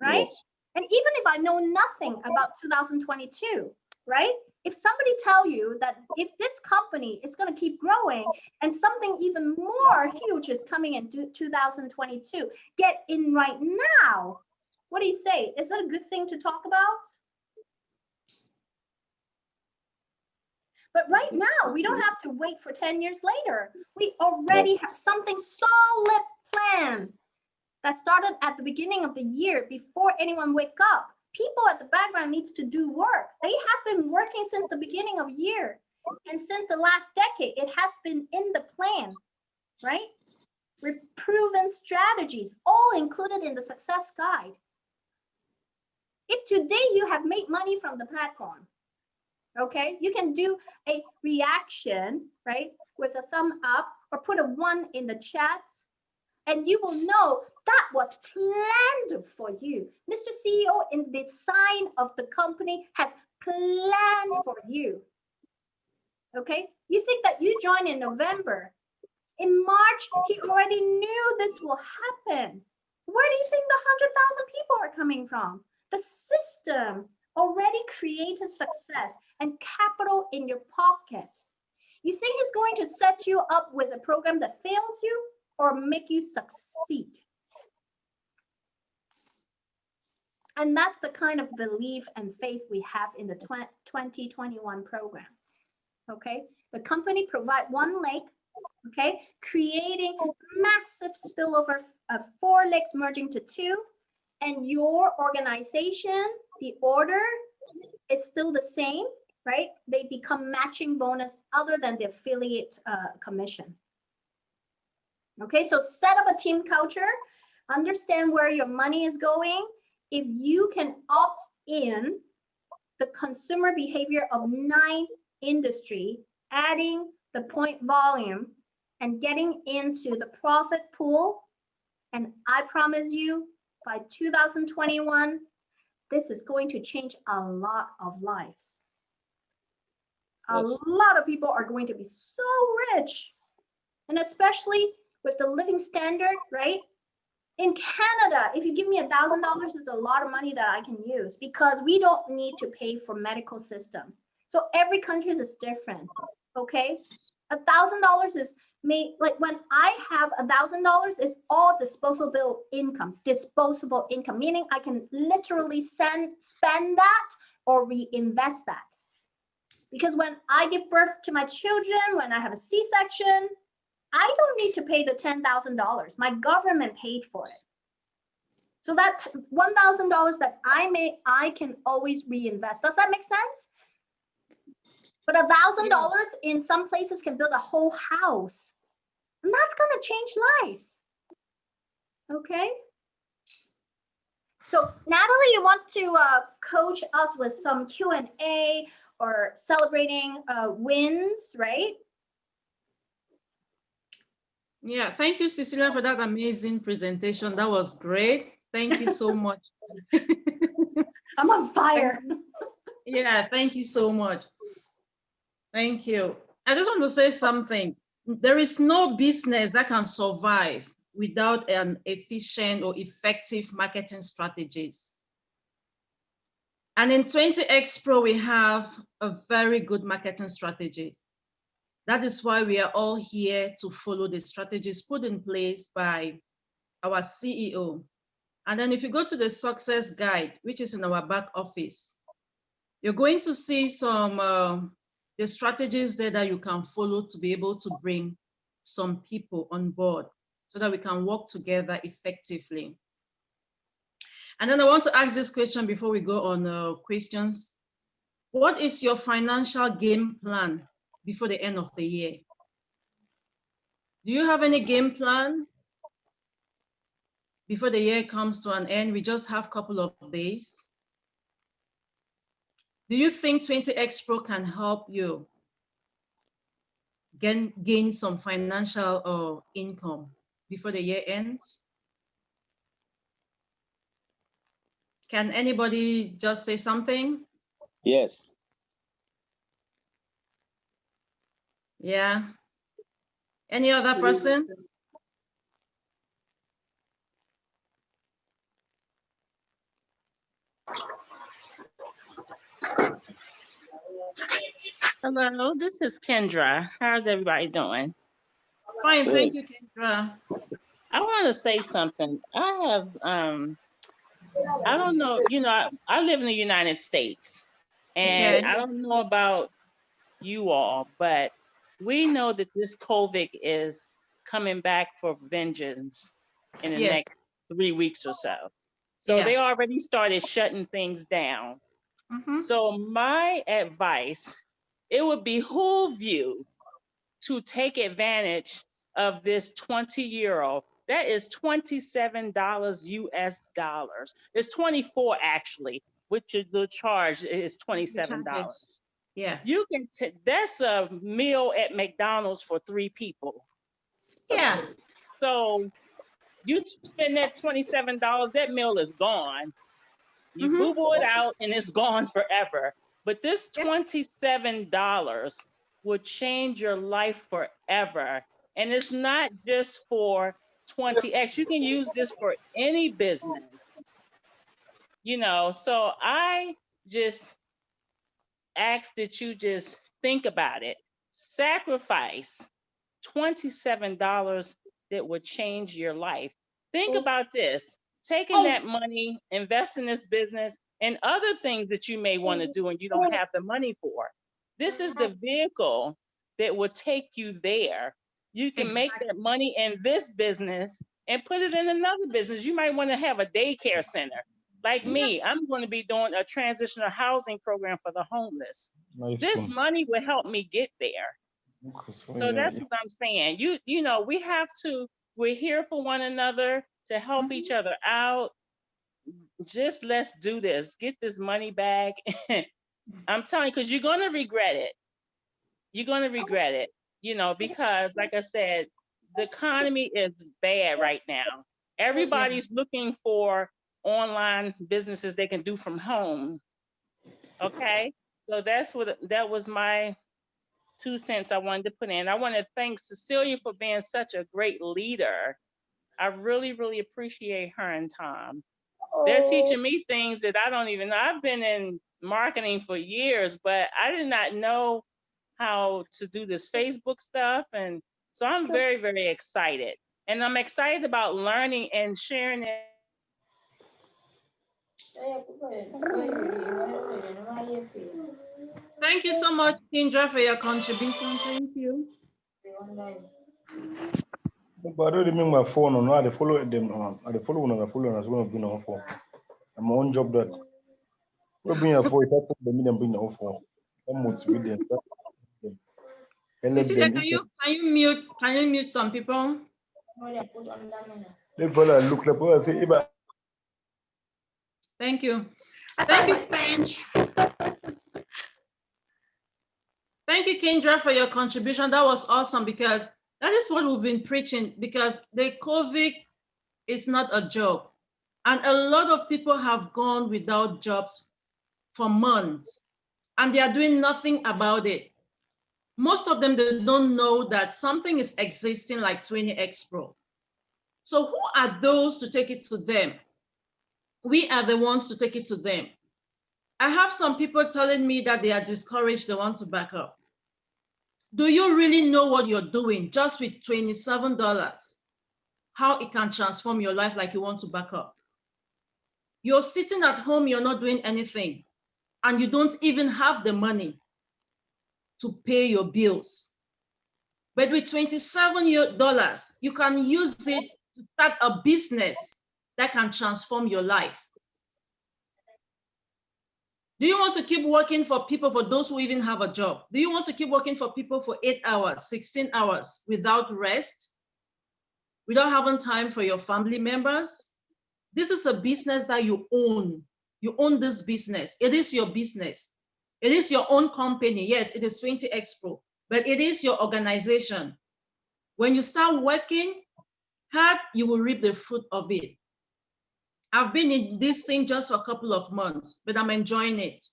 Right? Yes. And even if I know nothing about 2022, right? If somebody tell you that if this company is going to keep growing and something even more huge is coming in 2022, get in right now. What do you say? Is that a good thing to talk about? But right now, we don't have to wait for 10 years later. We already have something solid planned that started at the beginning of the year before anyone wake up. People at the background needs to do work. They have been working since the beginning of year. And since the last decade, it has been in the plan, right? With proven strategies, all included in the success guide. If today you have made money from the platform, okay, you can do a reaction, right, with a thumb up or put a 1 in the chat, and you will know that was planned for you. Mr. CEO in the design of the company has planned for you. Okay, you think that you joined in November. In March, he already knew this will happen. Where do you think the 100,000 people are coming from? The system already created success and capital in your pocket. You think he's going to set you up with a program that fails you or make you succeed? And that's the kind of belief and faith we have in the 2021 program. Okay, the company provide one leg, okay, creating massive spillover of 4 legs merging to 2, and your organization, the order, it's still the same, right? They become matching bonus other than the affiliate commission. Okay, so set up a team culture, understand where your money is going. If you can opt in the consumer behavior of 9 industry, adding the point volume and getting into the profit pool, and I promise you by 2021, this is going to change a lot of lives. A lot of people are going to be so rich, and especially with the living standard, right? In Canada, if you give me $1,000, is a lot of money that I can use because we don't need to pay for medical system. So every country is different, okay? $1,000 is made, like when I have $1,000, it's all disposable income, meaning I can literally spend that or reinvest that. Because when I give birth to my children, when I have a C-section, I don't need to pay the $10,000. My government paid for it. So that $1,000 that I can always reinvest. Does that make sense? But $1,000 in some places can build a whole house. And that's going to change lives. Okay? So Natalie, you want to coach us with some Q&A or celebrating wins, right? Yeah, thank you, Cecilia, for that amazing presentation. That was great. Thank you so much. I'm on fire. Yeah, thank you so much. Thank you. I just want to say something. There is no business that can survive without an efficient or effective marketing strategies. And in 20XPro, we have a very good marketing strategy. That is why we are all here to follow the strategies put in place by our CEO. And then if you go to the success guide, which is in our back office, you're going to see some the strategies there that you can follow to be able to bring some people on board so that we can work together effectively. And then I want to ask this question before we go on questions. What is your financial game plan before the end of the year? Do you have any game plan before the year comes to an end? We just have a couple of days. Do you think 20XPro can help you gain some financial income before the year ends? Can anybody just say something? Yes. Yeah. Any other person? Hello, this is Kendra. How's everybody doing? Fine, Good. thank you, Kendra. I want to say something. I have, I don't know, I live in the United States, and Okay. I don't know about you all, but we know that this COVID is coming back for vengeance in the Yes. next 3 weeks or so. So Yeah. they already started shutting things down. Mhm. So my advice, it would behoove you to take advantage of this 20 euro. That is $27 US dollars. It's 24 actually, which is the charge is $27. Yeah. You can that's a meal at McDonald's for 3 people. Yeah. So you spend that $27, that meal is gone. You Mhm. boo-boo it out and it's gone forever. But this $27 would change your life forever. And it's not just for 20X. You can use this for any business. So I just ask that you just think about it. Sacrifice $27 that would change your life. Think about this, taking that money, invest in this business and other things that you may want to do and you don't have the money for. This is the vehicle that will take you there. You can make that money in this business and put it in another business. You might want to have a daycare center. Like me, I'm going to be doing a transitional housing program for the homeless. This money will help me get there. So that's what I'm saying. We're here for one another to help each other out. Just let's do this. Get this money back. I'm telling you, because you're going to regret it. You're going to regret it, because like I said, the economy is bad right now. Everybody's looking for online businesses they can do from home. Okay. So that was my 2 cents I wanted to put in. I want to thank Cecilia for being such a great leader. I really, really appreciate her and Tom. They're teaching me things that I don't even know. I've been in marketing for years, but I did not know how to do this Facebook stuff. And so I'm very, very excited. And I'm excited about learning and sharing it. Thank you so much, Kendra, for your contribution. Thank you. But I don't remember my phone or not. I follow them. I follow one of the follow as well. Been on for. I'm on job that. We'll be here for it. I put them in and bring on for. I'm motivated. Cecilia, can you mute some people? They follow look like I say. Thank you. Thank you, French. Thank you, Kendra, for your contribution. That was awesome because That is what we've been preaching, because the COVID is not a joke. And a lot of people have gone without jobs for months, and they are doing nothing about it. Most of them, they don't know that something is existing like 20XPro. So who are those to take it to them? We are the ones to take it to them. I have some people telling me that they are discouraged, they want to back up. Do you really know what you're doing just with $27? How it can transform your life like you want to back up? You're sitting at home, you're not doing anything, and you don't even have the money to pay your bills. But with $27, you can use it to start a business that can transform your life. Do you want to keep working for people, for those who even have a job? Do you want to keep working for people for 8 hours, 16 hours without rest, without having time for your family members? This is a business that you own. You own this business. It is your business. It is your own company. Yes, it is 20XPro, but it is your organization. When you start working hard, you will reap the fruit of it. I've been in this thing just for a couple of months, but I'm enjoying it.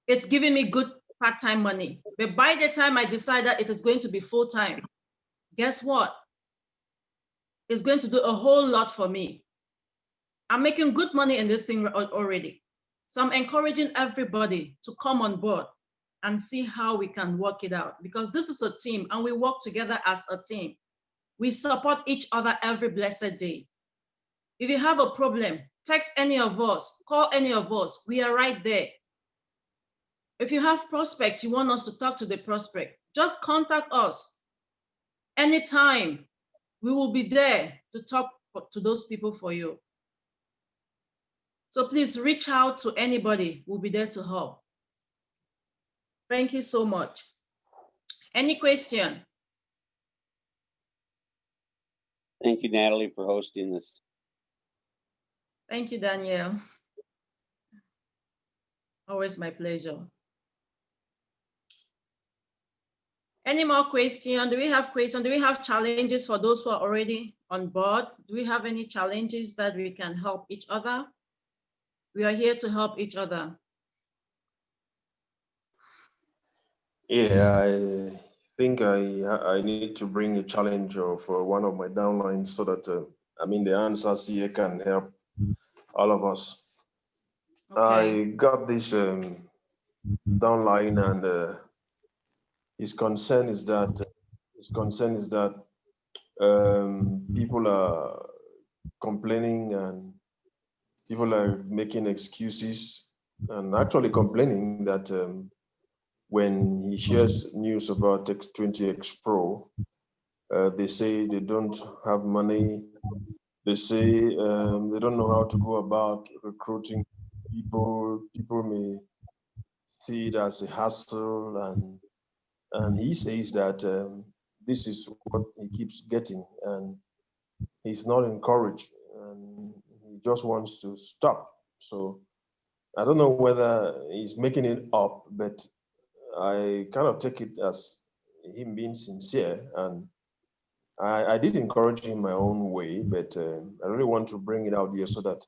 It's giving me good part-time money. But by the time I decide that it is going to be full-time, guess what? It's going to do a whole lot for me. I'm making good money in this thing already. So I'm encouraging everybody to come on board and see how we can work it out, because this is a team and we work together as a team. We support each other every blessed day. If you have a problem, text any of us, call any of us. We are right there. If you have prospects, you want us to talk to the prospect, just contact us anytime. We will be there to talk to those people for you. So please reach out to anybody. We'll be there to help. Thank you so much. Any question? Thank you, Natalie, for hosting this. Thank you, Danielle. Always my pleasure. Any more questions? Do we have questions? Do we have challenges for those who are already on board? Do we have any challenges that we can help each other? We are here to help each other. Yeah, I think I need to bring a challenge for one of my downlines so that the answers here can help all of us. Okay. I got this downline, and his concern is that people are complaining and people are making excuses and actually complaining that when he shares news about 20XPro, they say they don't have money. They say they don't know how to go about recruiting people. People may see it as a hassle, and he says that this is what he keeps getting, and he's not encouraged, and he just wants to stop. So I don't know whether he's making it up, but I kind of take it as him being sincere, and I did encourage him my own way, but I really want to bring it out here so that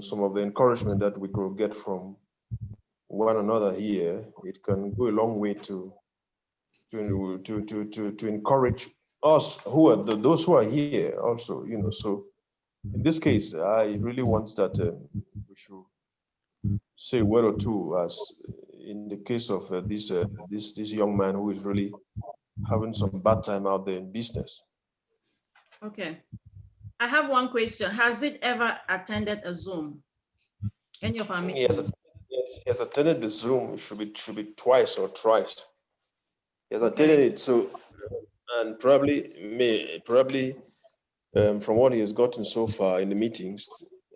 some of the encouragement that we could get from one another here, it can go a long way to encourage us who are those who are here also, So in this case, I really want that we should say a word or two, as in the case of this young man who is really having some bad time out there in business. Okay. I have one question. Has it ever attended a Zoom? Any of our meetings? Yes, he has attended the Zoom. It should be twice or thrice. He has attended Okay. it. So, and probably from what he has gotten so far in the meetings,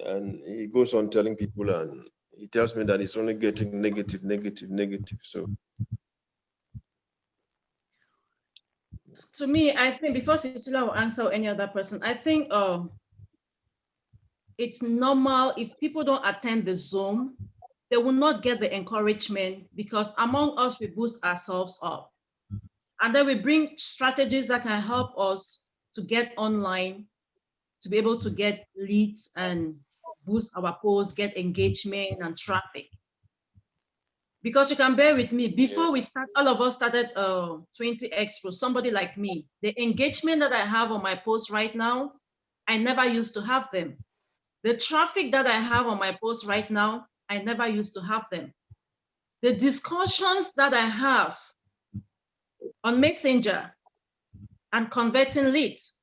and he goes on telling people, and he tells me that he's only getting negative. So to me, I think, before Cecilia will answer any other person, I think it's normal if people don't attend the Zoom, they will not get the encouragement, because among us, we boost ourselves up. And then we bring strategies that can help us to get online, to be able to get leads and boost our posts, get engagement and traffic. Because you can bear with me, before we start, all of us started 20XPro, somebody like me, the engagement that I have on my posts right now, I never used to have them. The traffic that I have on my posts right now, I never used to have them. The discussions that I have on Messenger and converting leads,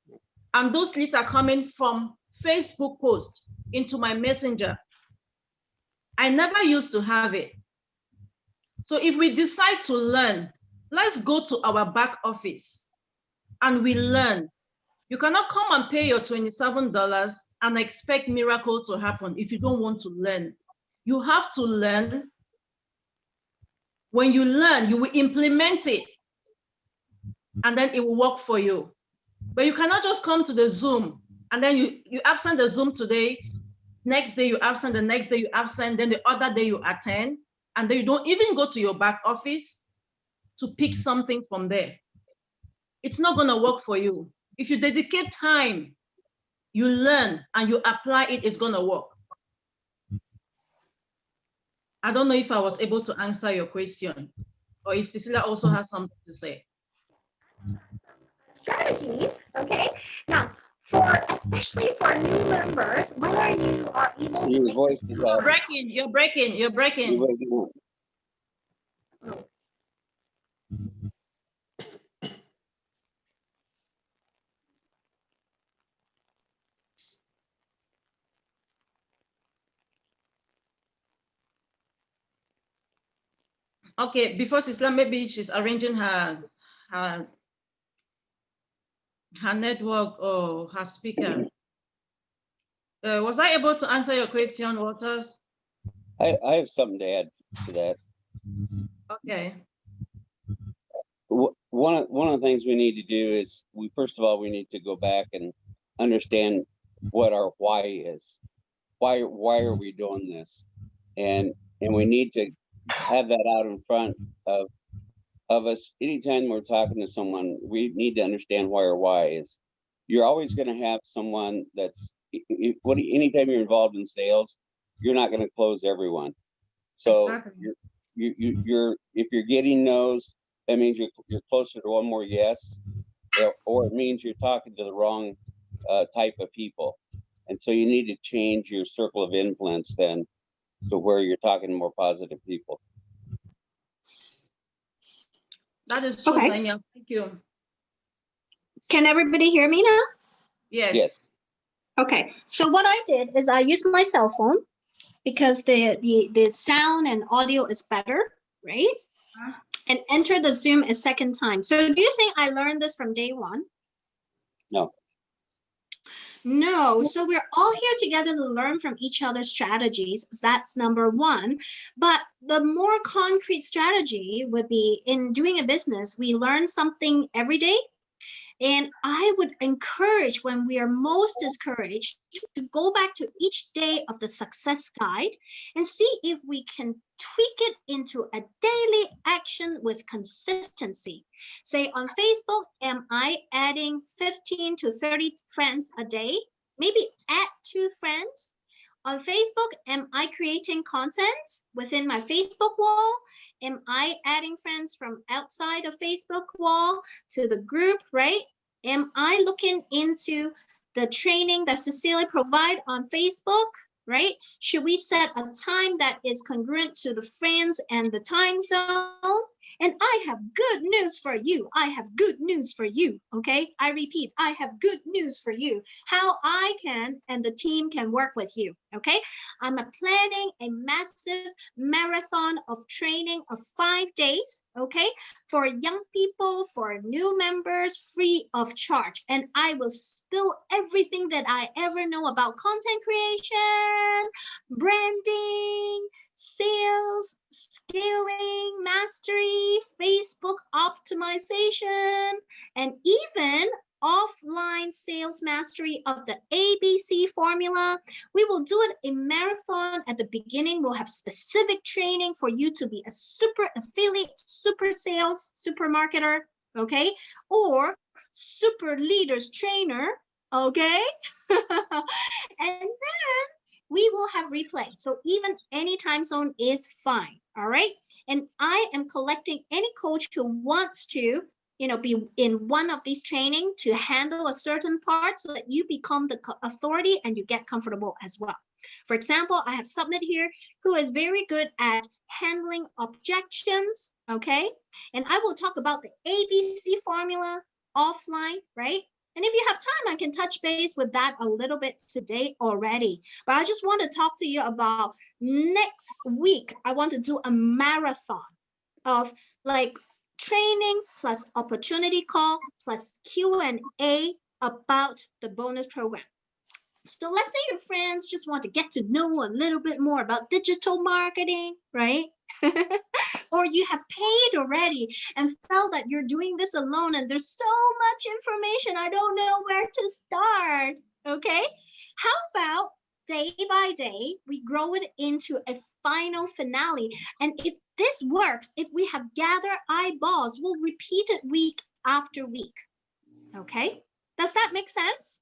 and those leads are coming from Facebook posts into my Messenger. I never used to have it. So if we decide to learn, let's go to our back office and we learn. You cannot come and pay your $27 and expect miracle to happen if you don't want to learn. You have to learn. When you learn, you will implement it and then it will work for you. But you cannot just come to the Zoom and then you absent the Zoom today, next day you absent, the next day you absent, then the other day you attend, and then you don't even go to your back office to pick something from there. It's not gonna work for you. If you dedicate time, you learn and you apply it, it's gonna work. I don't know if I was able to answer your question or if Cecilia also has something to say. Strategies, okay? Now, especially for new members, whether you are able to Your make voice this is You're breaking, you're breaking, you're breaking. Okay, before Cecilia, maybe she's arranging her network or her speaker. Was I able to answer your question, Waters? I have something to add to that. Okay. One of the things we need to do is first of all, we need to go back and understand what our why is. Why are we doing this? And we need to have that out in front of us. Anytime we're talking to someone, we need to understand why our why is. You're always going to have someone that's anytime you're involved in sales, you're not going to close everyone. So exactly. if you're getting no's, that means you're closer to one more yes, or it means you're talking to the wrong type of people. And so you need to change your circle of influence then to where you're talking to more positive people. That is true, Okay. Daniel. Thank you. Can everybody hear me now? Yes. Yes. Okay, so what I did is I used my cell phone because the sound and audio is better, right? And enter the Zoom a second time. So do you think I learned this from day one? No. No, so we're all here together to learn from each other's strategies. That's number one. But the more concrete strategy would be in doing a business, we learn something every day. And I would encourage, when we are most discouraged, to go back to each day of the success guide and see if we can tweak it into a daily action with consistency. Say on Facebook, am I adding 15 to 30 friends a day? Maybe add 2 friends. On Facebook, am I creating content within my Facebook wall? Am I adding friends from outside of Facebook wall to the group, right? Am I looking into the training that Cecilia provide on Facebook, right? Should we set a time that is congruent to the friends and the time zone? And I have good news for you. I have good news for you, okay? I repeat, I have good news for you. How I can and the team can work with you, okay? I'm planning a massive marathon of training of 5 days, okay? For young people, for new members, free of charge. And I will spill everything that I ever know about content creation, branding, sales, scaling, mastery, Facebook optimization, and even offline sales mastery of the ABC formula. We will do it a marathon at the beginning. We'll have specific training for you to be a super affiliate, super sales, super marketer, okay? Or super leaders trainer, okay? And then we will have replay. So even any time zone is fine, all right? And I am collecting any coach who wants to, be in one of these training to handle a certain part so that you become the authority and you get comfortable as well. For example, I have Submit here who is very good at handling objections, okay? And I will talk about the ABC formula offline, right? And if you have time, I can touch base with that a little bit today already. But I just want to talk to you about next week. I want to do a marathon of like training plus opportunity call plus Q&A about the bonus program. So let's say your friends just want to get to know a little bit more about digital marketing, right? Or you have paid already and felt that you're doing this alone and there's so much information, I don't know where to start, okay? How about day by day, we grow it into a final finale. And if this works, if we have gathered eyeballs, we'll repeat it week after week, okay? Does that make sense?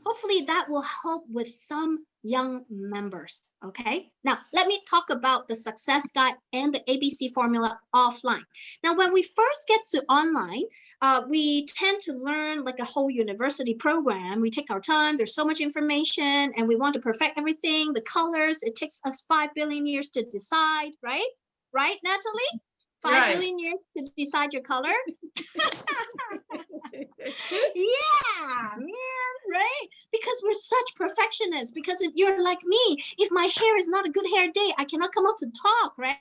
Hopefully that will help with some young members, okay? Now, let me talk about the success guide and the ABC formula offline. Now, when we first get to online, we tend to learn like a whole university program. We take our time, there's so much information, and we want to perfect everything, the colors, it takes us 5 billion years to decide, right? Right, Natalie? 5 billion years to decide your color? Yeah, man, right? Because we're such perfectionists, because you're like me. If my hair is not a good hair day, I cannot come out to talk, right?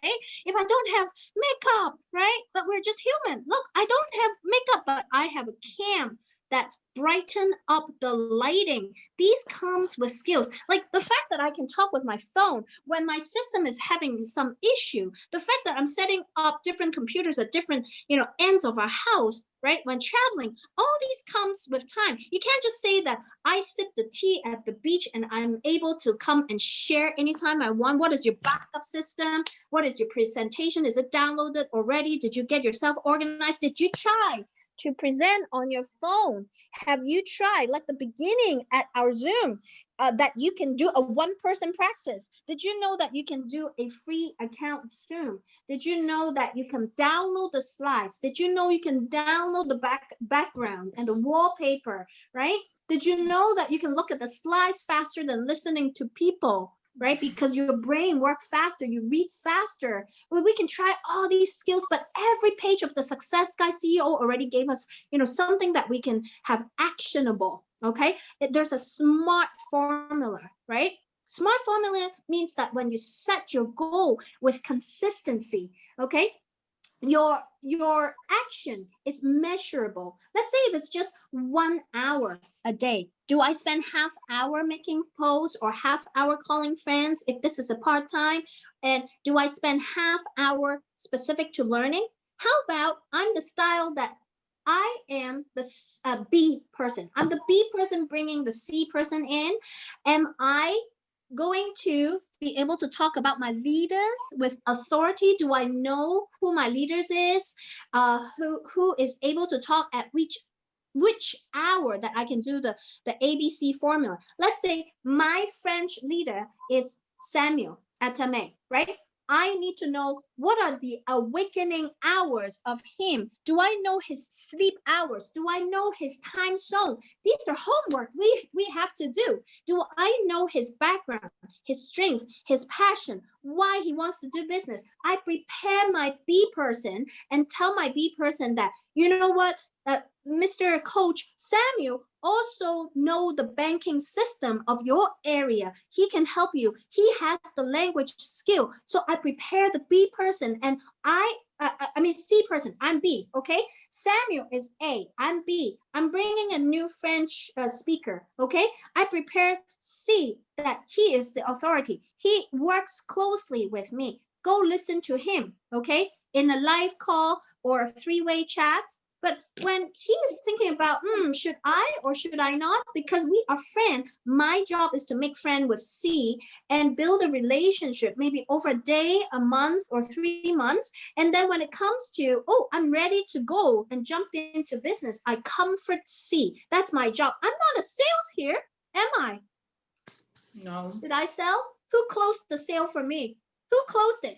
If I don't have makeup, right? But we're just human. Look, I don't have makeup, but I have a cam that brighten up the lighting. These comes with skills. Like the fact that I can talk with my phone when my system is having some issue, the fact that I'm setting up different computers at different, ends of our house, right? When traveling, all these comes with time. You can't just say that I sip the tea at the beach and I'm able to come and share anytime I want. What is your backup system? What is your presentation? Is it downloaded already? Did you get yourself organized? Did you try to present on your phone? Have you tried, like the beginning at our Zoom, that you can do a one-person practice? Did you know that you can do a free account Zoom? Did you know that you can download the slides? Did you know you can download the background and the wallpaper, right? Did you know that you can look at the slides faster than listening to people? Right? Because your brain works faster, you read faster. Well, we can try all these skills, but every page of the Success Guide CEO already gave us, something that we can have actionable, okay? There's a SMART formula, right? SMART formula means that when you set your goal with consistency, okay? Your action is measurable. Let's say if it's just 1 hour a day. Do I spend half hour making posts or half hour calling friends if this is a part-time? And do I spend half hour specific to learning? How about I'm the style that I am the B person. I'm the B person bringing the C person in. Am I going to be able to talk about my leaders with authority? Do I know who my leaders is? Who is able to talk at which hour that I can do the ABC formula? Let's say my French leader is Samuel Atame, right? I need to know what are the awakening hours of him. Do I know his sleep hours? Do I know his time zone? These are homework we have to do. Do I know his background, his strength, his passion, why he wants to do business? I prepare my B person and tell my B person that, you know what, Mr. Coach Samuel also know the banking system of your area. He can help you. He has the language skill. So I prepare the B person and C person, I'm B, okay? Samuel is A, I'm B. I'm bringing a new French speaker, okay? I prepare C, that he is the authority. He works closely with me. Go listen to him, okay? In a live call or a three-way chat, But when he is thinking about, should I or should I not? Because we are friends, my job is to make friend with C and build a relationship, maybe over a day, a month, or 3 months. And then when it comes to, oh, I'm ready to go and jump into business, I comfort C. That's my job. I'm not a sales here, am I? No. Did I sell? Who closed the sale for me? Who closed it?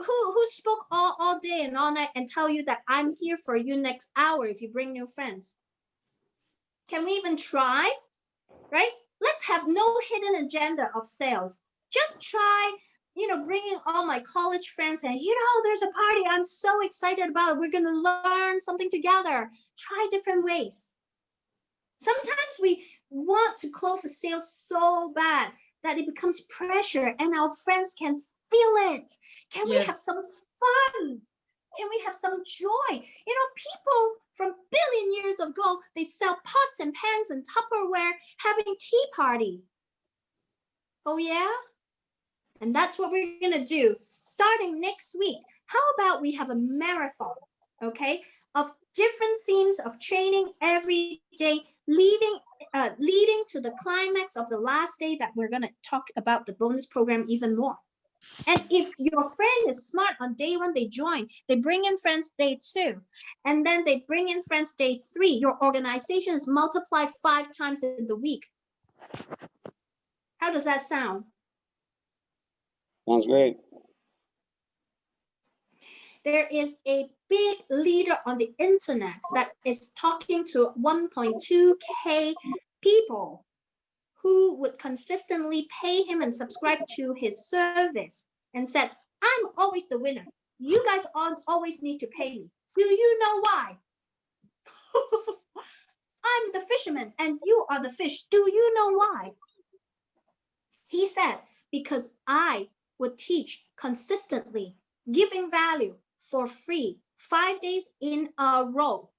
Who spoke all day and all night and tell you that I'm here for you next hour if you bring new friends? Can we even try? Right? Let's have no hidden agenda of sales. Just try, bringing all my college friends and, there's a party I'm so excited about. We're going to learn something together. Try different ways. Sometimes we want to close a sale so bad that it becomes pressure and our friends can feel it. Can we have some fun? Can we have some joy? People from billion years ago, they sell pots and pans and Tupperware having tea party. Oh yeah? And that's what we're gonna do starting next week. How about we have a marathon, okay, of different themes of training every day, leading to the climax of the last day that we're gonna talk about the bonus program even more. And if your friend is smart on day 1, they join, they bring in friends day 2, and then they bring in friends day 3, your organization is multiplied 5 times in the week. How does that sound? Sounds great. There is a big leader on the internet that is talking to 1.2K people who would consistently pay him and subscribe to his service and said, I'm always the winner. You guys always need to pay me. Do you know why? I'm the fisherman and you are the fish. Do you know why? He said, because I would teach consistently, giving value for free 5 days in a row.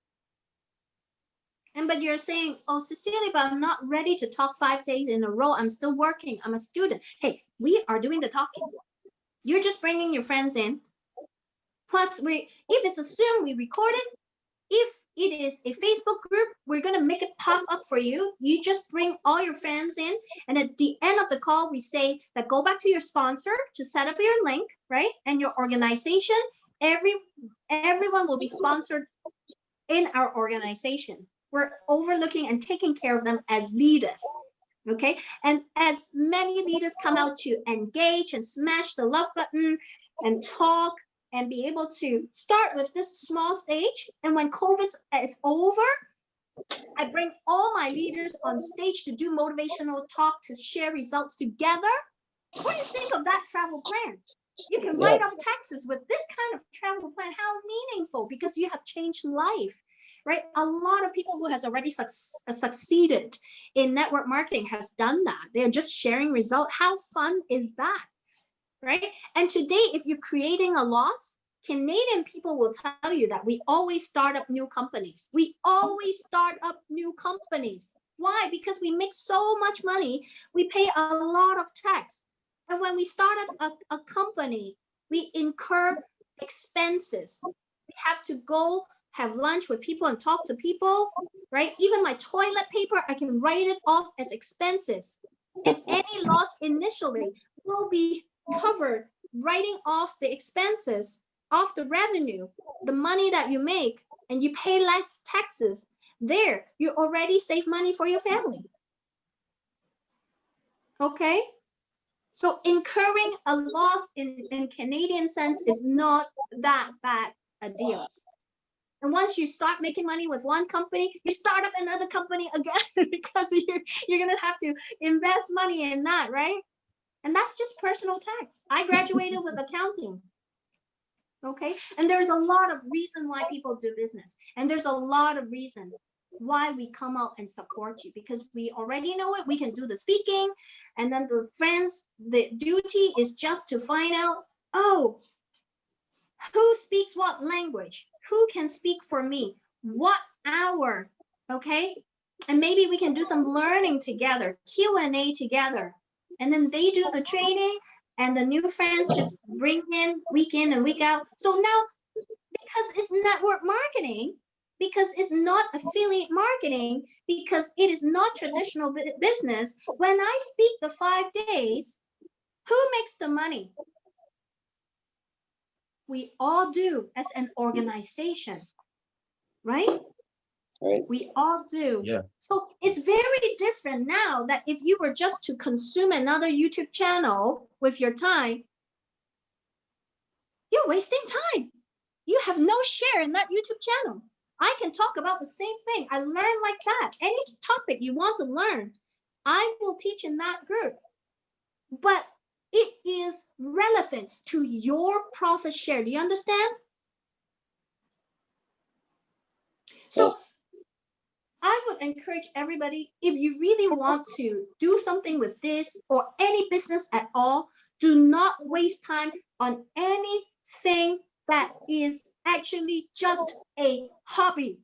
But you're saying, oh, Cecilia, but I'm not ready to talk 5 days in a row. I'm still working. I'm a student. Hey, we are doing the talking. You're just bringing your friends in. Plus, if it's a Zoom, we record it. If it is a Facebook group, we're going to make it pop up for you. You just bring all your friends in. And at the end of the call, we say that go back to your sponsor to set up your link, right? And your organization. Everyone will be sponsored in our organization. We're overlooking and taking care of them as leaders, okay? And as many leaders come out to engage and smash the love button and talk and be able to start with this small stage. And when COVID is over, I bring all my leaders on stage to do motivational talk, to share results together. What do you think of that travel plan? You can write off taxes with this kind of travel plan. How meaningful, because you have changed life. Right? A lot of people who has already succeeded in network marketing has done that. They're just sharing results. How fun is that? Right? And today, if you're creating a loss, Canadian people will tell you that we always start up new companies. We always start up new companies. Why? Because we make so much money. We pay a lot of tax. And when we start up a company, we incur expenses. We have to go have lunch with people and talk to people, right? Even my toilet paper, I can write it off as expenses. And any loss initially will be covered, writing off the expenses, off the revenue, the money that you make, and you pay less taxes. There, you already save money for your family. Okay? So incurring a loss in Canadian sense is not that bad a deal. And once you start making money with one company, you start up another company again because you're going to have to invest money in that, right? And that's just personal tax. I graduated with accounting. Okay. And there's a lot of reason why people do business. And there's a lot of reason why we come out and support you, because we already know it. We can do the speaking. And then the friends, the duty is just to find out, oh, who speaks what language? Who can speak for me? What hour? Okay. And maybe we can do some learning together, Q&A together. And then they do the training and the new friends just bring in and week out. So now, because it's network marketing, because it's not affiliate marketing, because it is not traditional business. When I speak the 5 days, who makes the money? We all do as an organization, right? Right. We all do. Yeah. So it's very different now that if you were just to consume another YouTube channel with your time, you're wasting time. You have no share in that YouTube channel. I can talk about the same thing. I learn like that. Any topic you want to learn, I will teach in that group. But it is relevant to your profit share. Do you understand? So I would encourage everybody, if you really want to do something with this or any business at all, do not waste time on anything that is actually just a hobby.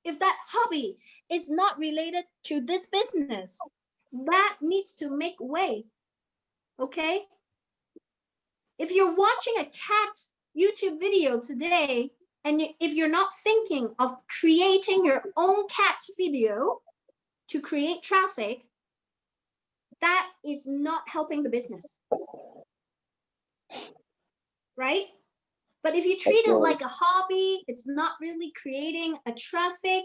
If that hobby is not related to this business, that needs to make way, okay? If you're watching a cat YouTube video today, and if you're not thinking of creating your own cat video to create traffic, that is not helping the business, right? But if you treat it like a hobby, it's not really creating a traffic,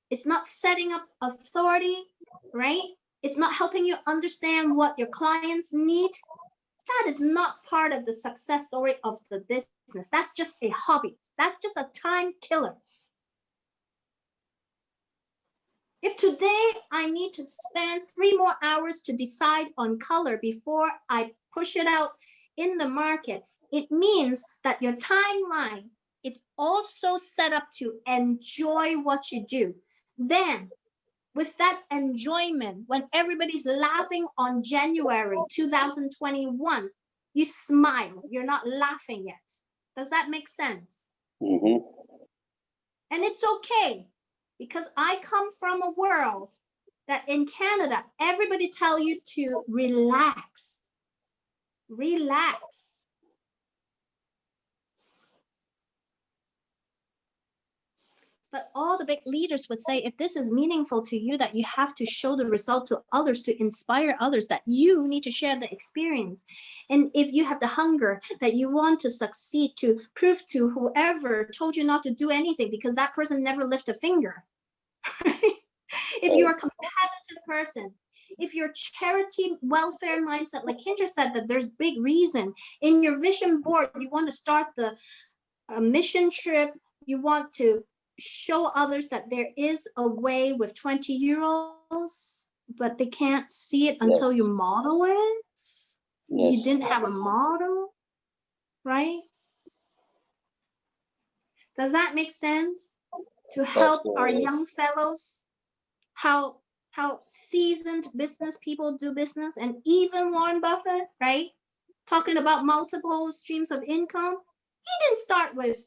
it's not setting up authority, right? It's not helping you understand what your clients need. That is not part of the success story of the business. That's just a hobby. That's just a time killer. If today I need to spend 3 more hours to decide on color before I push it out in the market, it means that your timeline is also set up to enjoy what you do. Then, with that enjoyment, when everybody's laughing on January 2021, you smile. You're not laughing yet. Does that make sense? Mm-hmm. And it's okay, because I come from a world that in Canada, everybody tell you to relax. Relax. But all the big leaders would say, if this is meaningful to you, that you have to show the result to others, to inspire others, that you need to share the experience. And if you have the hunger that you want to succeed, to prove to whoever told you not to do anything, because that person never lifted a finger. Right? If you're a competitive person, if your charity welfare mindset, like Kendra said, that there's big reason in your vision board, you want to start the mission trip, you want to show others that there is a way with 20 euros, but they can't see it until you model it. You didn't have a model, right? Does that make sense? To help our young fellows, how seasoned business people do business, and even Warren Buffett, right? Talking about multiple streams of income. He didn't start with,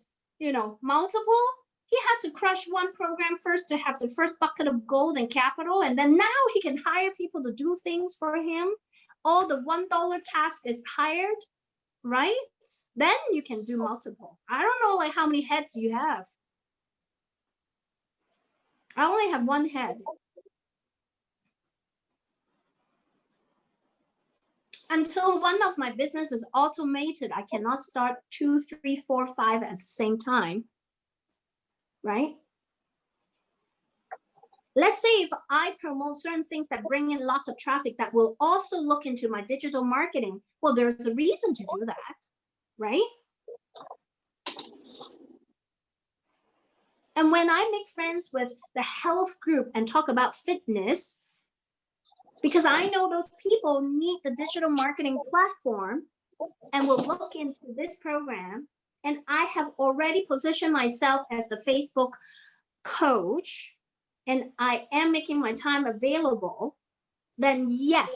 multiple. He had to crush one program first to have the first bucket of gold and capital, and then now he can hire people to do things for him. All the $1 task is hired, right? Then you can do multiple. I don't know like how many heads you have. I only have one head. Until one of my business is automated, I cannot start 2, 3, 4, 5 at the same time, right? Let's say if I promote certain things that bring in lots of traffic that will also look into my digital marketing, well, there's a reason to do that, right? And when I make friends with the health group and talk about fitness, because I know those people need the digital marketing platform and will look into this program, and I have already positioned myself as the Facebook coach, and I am making my time available, then yes,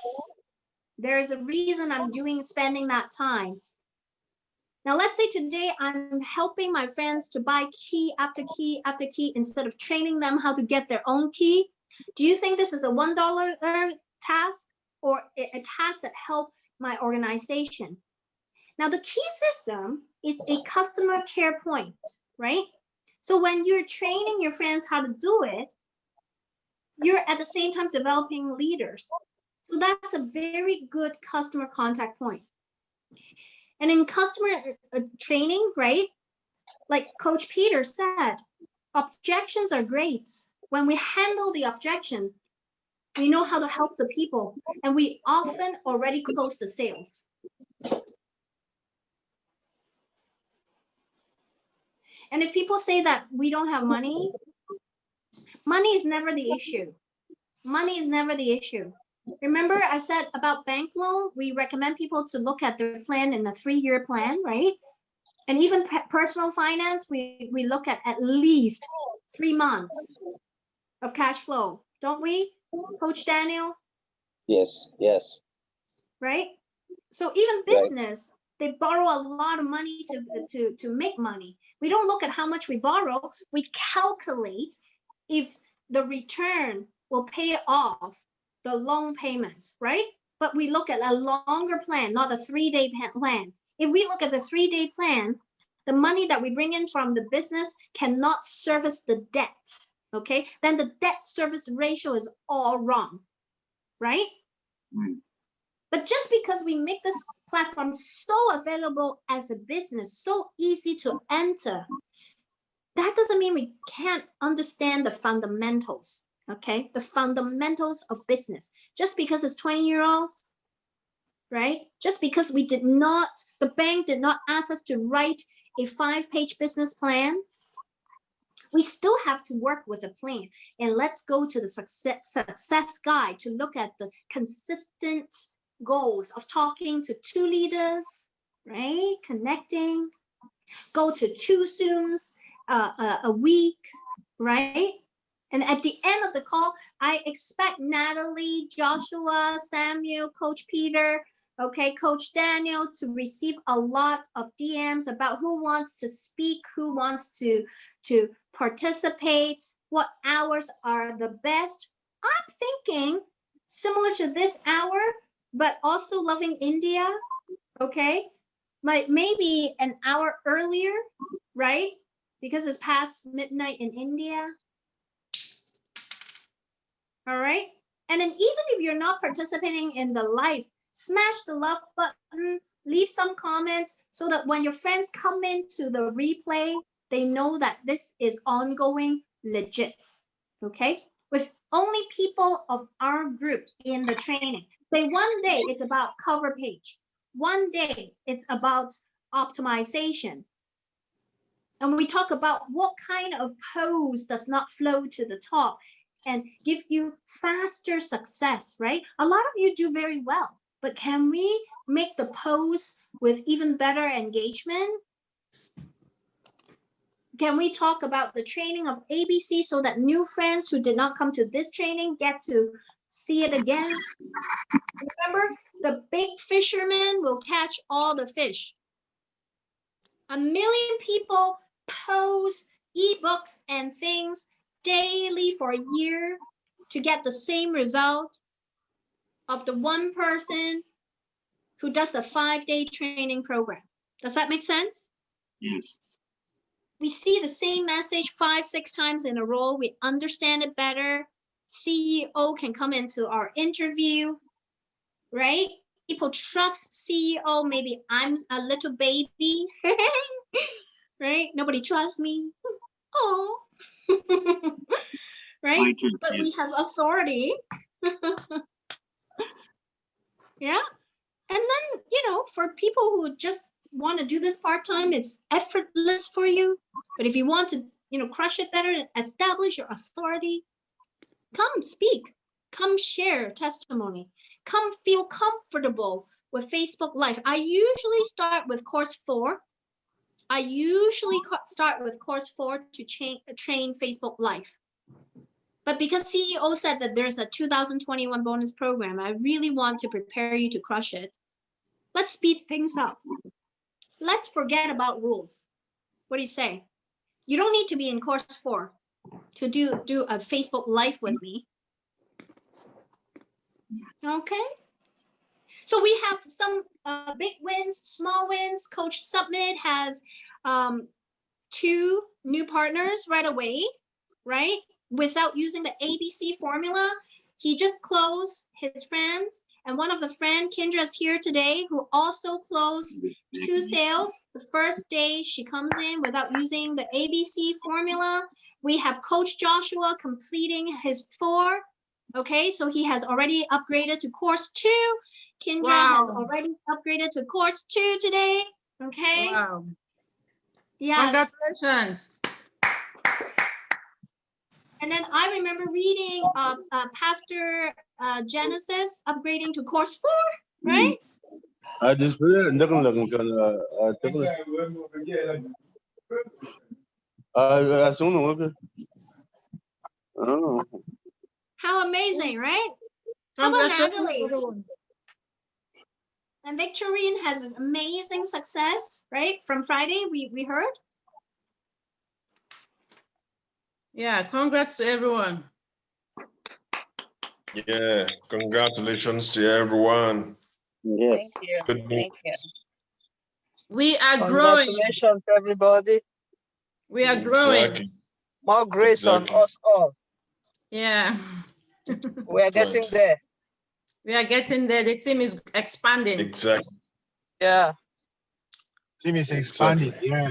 there is a reason I'm spending that time. Now, let's say today I'm helping my friends to buy key after key after key instead of training them how to get their own key. Do you think this is a $1 task or a task that helped my organization? Now, the key system is a customer care point, right? So when you're training your friends how to do it, you're at the same time developing leaders. So that's a very good customer contact point. And in customer training, right? Like Coach Peter said, objections are great. When we handle the objection, we know how to help the people, and we often already close the sales. And if people say that we don't have money, money is never the issue. Money is never the issue. Remember I said about bank loan, we recommend people to look at their plan in a 3-year plan, right? And even personal finance, we look at least 3 months of cash flow, don't we, Coach Daniel? Yes, yes. Right? So even business, they borrow a lot of money to make money. We don't look at how much we borrow. We calculate if the return will pay off the loan payments, right? But we look at a longer plan, not a 3-day plan. If we look at the 3-day plan, the money that we bring in from the business cannot service the debt, okay? Then the debt service ratio is all wrong, right? But just because we make this platform so available as a business, so easy to enter, that doesn't mean we can't understand the fundamentals, okay? The fundamentals of business. Just because it's 20-year-olds, right? Just because the bank did not ask us to write a 5-page business plan, we still have to work with a plan. And let's go to the success guide to look at the consistent goals of talking to 2 leaders, right? Connecting, go to 2 Zooms a week, right? And at the end of the call, I expect Natalie, Joshua, Samuel, Coach Peter, okay, Coach Daniel to receive a lot of DMs about who wants to speak, who wants to participate, what hours are the best. I'm thinking similar to this hour, but also loving India, okay? Maybe an hour earlier, right? Because it's past midnight in India. All right. And then even if you're not participating in the live, smash the love button, leave some comments so that when your friends come into the replay, they know that this is ongoing, legit. Okay. With only people of our group in the training. Say one day it's about cover page. One day it's about optimization. And we talk about what kind of pose does not flow to the top and give you faster success, right? A lot of you do very well, but can we make the pose with even better engagement? Can we talk about the training of ABC so that new friends who did not come to this training get to see it again? Remember, the big fisherman will catch all the fish. 1 million people post ebooks and things daily for a year to get the same result of the one person who does the 5-day training program. Does that make sense? Yes. We see the same message 5-6 times in a row. We understand it better. CEO can come into our interview, right? People trust CEO. Maybe I'm a little baby, right? Nobody trusts me. Oh, right? But we have authority. Yeah. And then, for people who just want to do this part-time, it's effortless for you. But if you want to, crush it better, establish your authority, come speak, come share testimony, come feel comfortable with Facebook Live. I usually start with course 4. To train Facebook Live. But because CEO said that there's a 2021 bonus program, I really want to prepare you to crush it. Let's speed things up. Let's forget about rules. What do you say? You don't need to be in course 4 to do a Facebook Live with me. Okay. So we have some big wins, small wins. Coach Submit has 2 new partners right away, right? Without using the ABC formula. He just closed his friends, and one of the friend, Kendra's here today, who also closed 2 sales. The first day she comes in without using the ABC formula. We have Coach Joshua completing his 4. Okay, so he has already upgraded to course 2. Kendra has already upgraded to course 2 today. Okay. Wow. Yeah. Congratulations. And then I remember reading Pastor Genesis upgrading to course 4, right? I just read How amazing, right? How about Natalie? And Victorine has an amazing success, right? From Friday, we heard. Yeah, congrats to everyone. Yeah, congratulations to everyone. Yes. Thank you. Good Thank you. We are growing. Congratulations, everybody. We are growing. Exactly. More grace Exactly. on us all. Yeah. We are getting there. We are getting there. The team is expanding. Exactly. Yeah. Team is expanding. Yeah.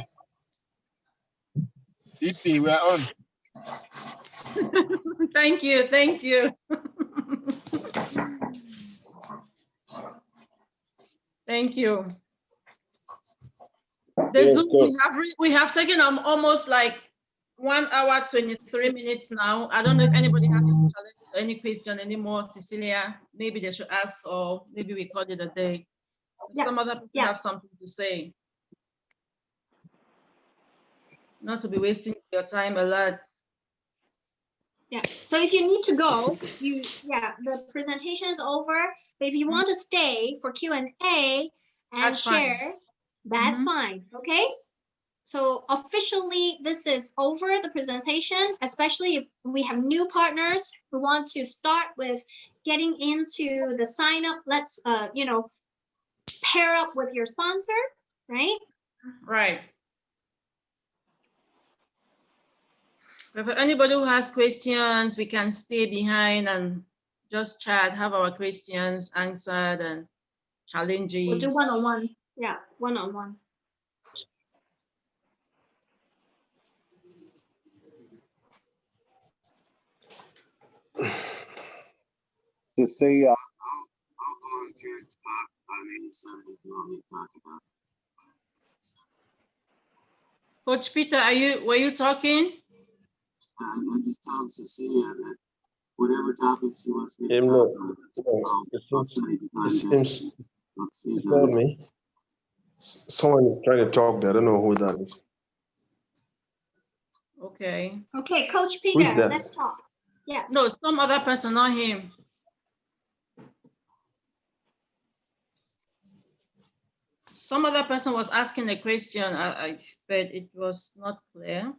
CP, we are on. Thank you. Thank you. Thank you. The Yes, Zoom go. we have taken almost like 1 hour 23 minutes now. I don't know if anybody has any challenges or any question anymore. Cecilia, maybe they should ask, or maybe we call it a day. Yeah. Some other people have something to say. Not to be wasting your time a lot. Yeah. So if you need to go, the presentation is over. But if you want to stay for Q&A and That's share, fine. that's fine. Okay. So officially, this is over, the presentation, especially if we have new partners who want to start with getting into the sign up. Let's, pair up with your sponsor, right? Right. If anybody who has questions, we can stay behind and just chat, have our questions answered and challenges. We'll do one-on-one. Yeah, one-on-one. To say, I'll volunteer to talk on any subject you want me to talk about. Coach Peter, were you talking? I just told Cecilia that whatever topic she wants me to No, talk about, it seems it's not me. Someone is trying to talk there. I don't know who that is. Okay. Okay, Coach Who is Peter, that? let's talk. Yes. No, some other person, not him. Some other person was asking a question, but it was not clear.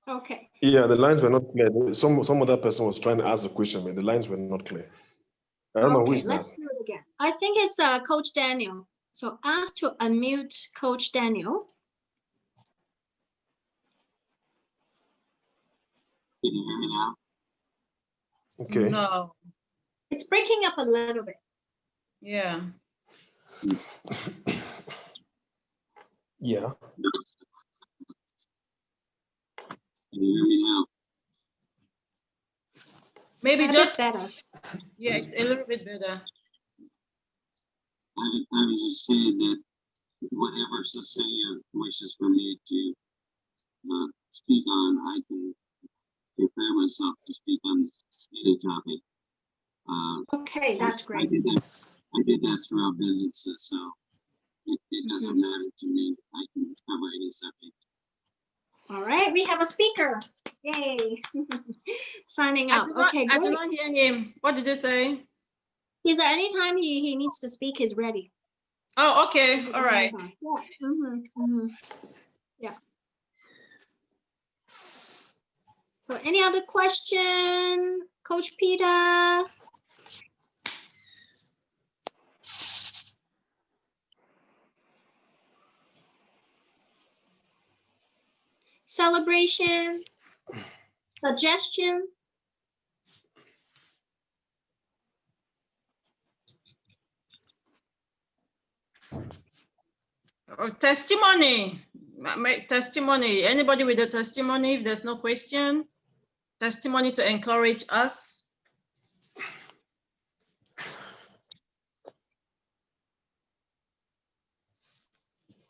Okay. Yeah, the lines were not clear. Some other person was trying to ask a question, but the lines were not clear. I don't know who is Let's that. do it again. I think it's Coach Daniel. So ask to unmute Coach Daniel. Can you hear me now? Okay. No. It's breaking up a little bit. Yeah. Yeah. Can you hear me now? Maybe A just bit better. Yeah, it's a little bit better. I was just saying that whatever Cecilia wishes for me to speak on, I can prepare myself to speak on any topic. Okay, that's great. I did that throughout businesses, so it doesn't matter to me. I can cover any subject. All right, we have a speaker. Yay. Signing up. Okay, I great. did not hear him. What did they say? He said anytime he needs to speak, he's ready. Oh, okay. All right. Yeah. Yeah. So any other question, Coach Peter? celebration, suggestion. Or testimony. Testimony. Anybody with a testimony? If there's no question, testimony to encourage us.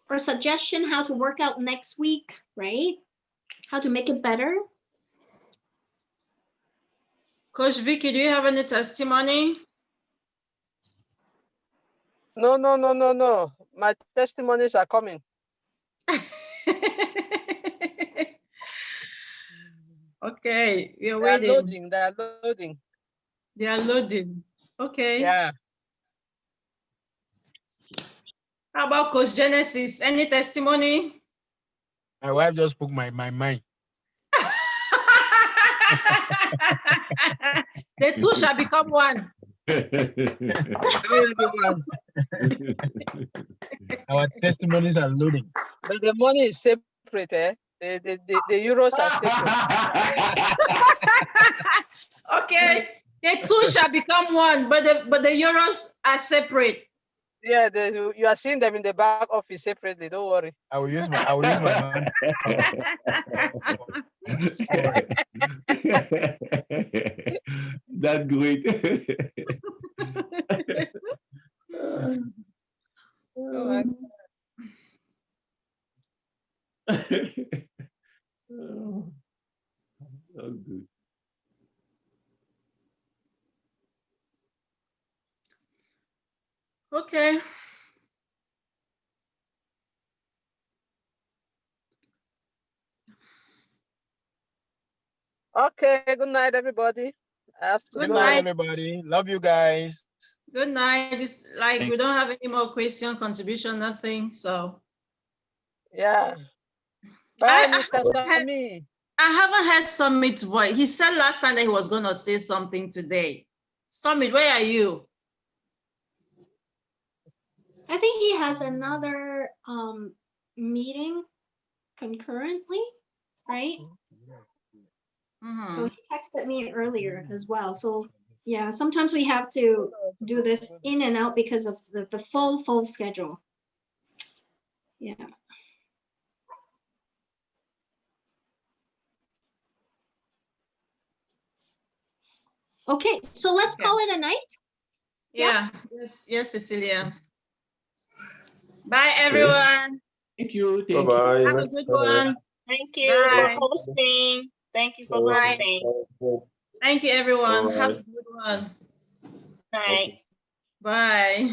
Or suggestion how to work out next week, right? How to make it better. Coach Vicky, do you have any testimony? No, no, no, no, no. My testimonies are coming. Okay, we are They are waiting. loading. They are loading. They are loading. Okay. Yeah. How about Coach Genesis? Any testimony? My wife just spoke my mind. The two shall become one. Our testimonies are loading. But the money is separate, eh? The euros are separate. Okay, the two shall become one, but the euros are separate. Yeah, you are seeing them in the back office separately. Don't worry. I will use my hand. That's great. Oh my Oh, so good. Okay. Okay, good night, everybody. I have to Good go. Good night, night. everybody. Love you guys. Good night. It's like Thank we don't have any more question, contribution, nothing. So Yeah. Bye, I Mr. haven't Sammy. heard Summit voice. He said last time that he was going to say something today. Summit, where are you? I think he has another meeting concurrently, right? So he texted me earlier as well. So yeah, sometimes we have to do this in and out because of the full schedule. Yeah. Okay, so let's call it a night. Yeah. Yes, Cecilia. Bye, everyone. Thank you. Bye bye. Have a good one. Thank you Bye. for hosting. Thank you for Bye. hosting. Thank you, everyone. All Have a right. good one. Bye. Bye.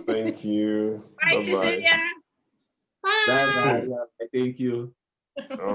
Thank you. Bye, Bye bye. Cecilia. Bye. Bye bye. Thank you. All right.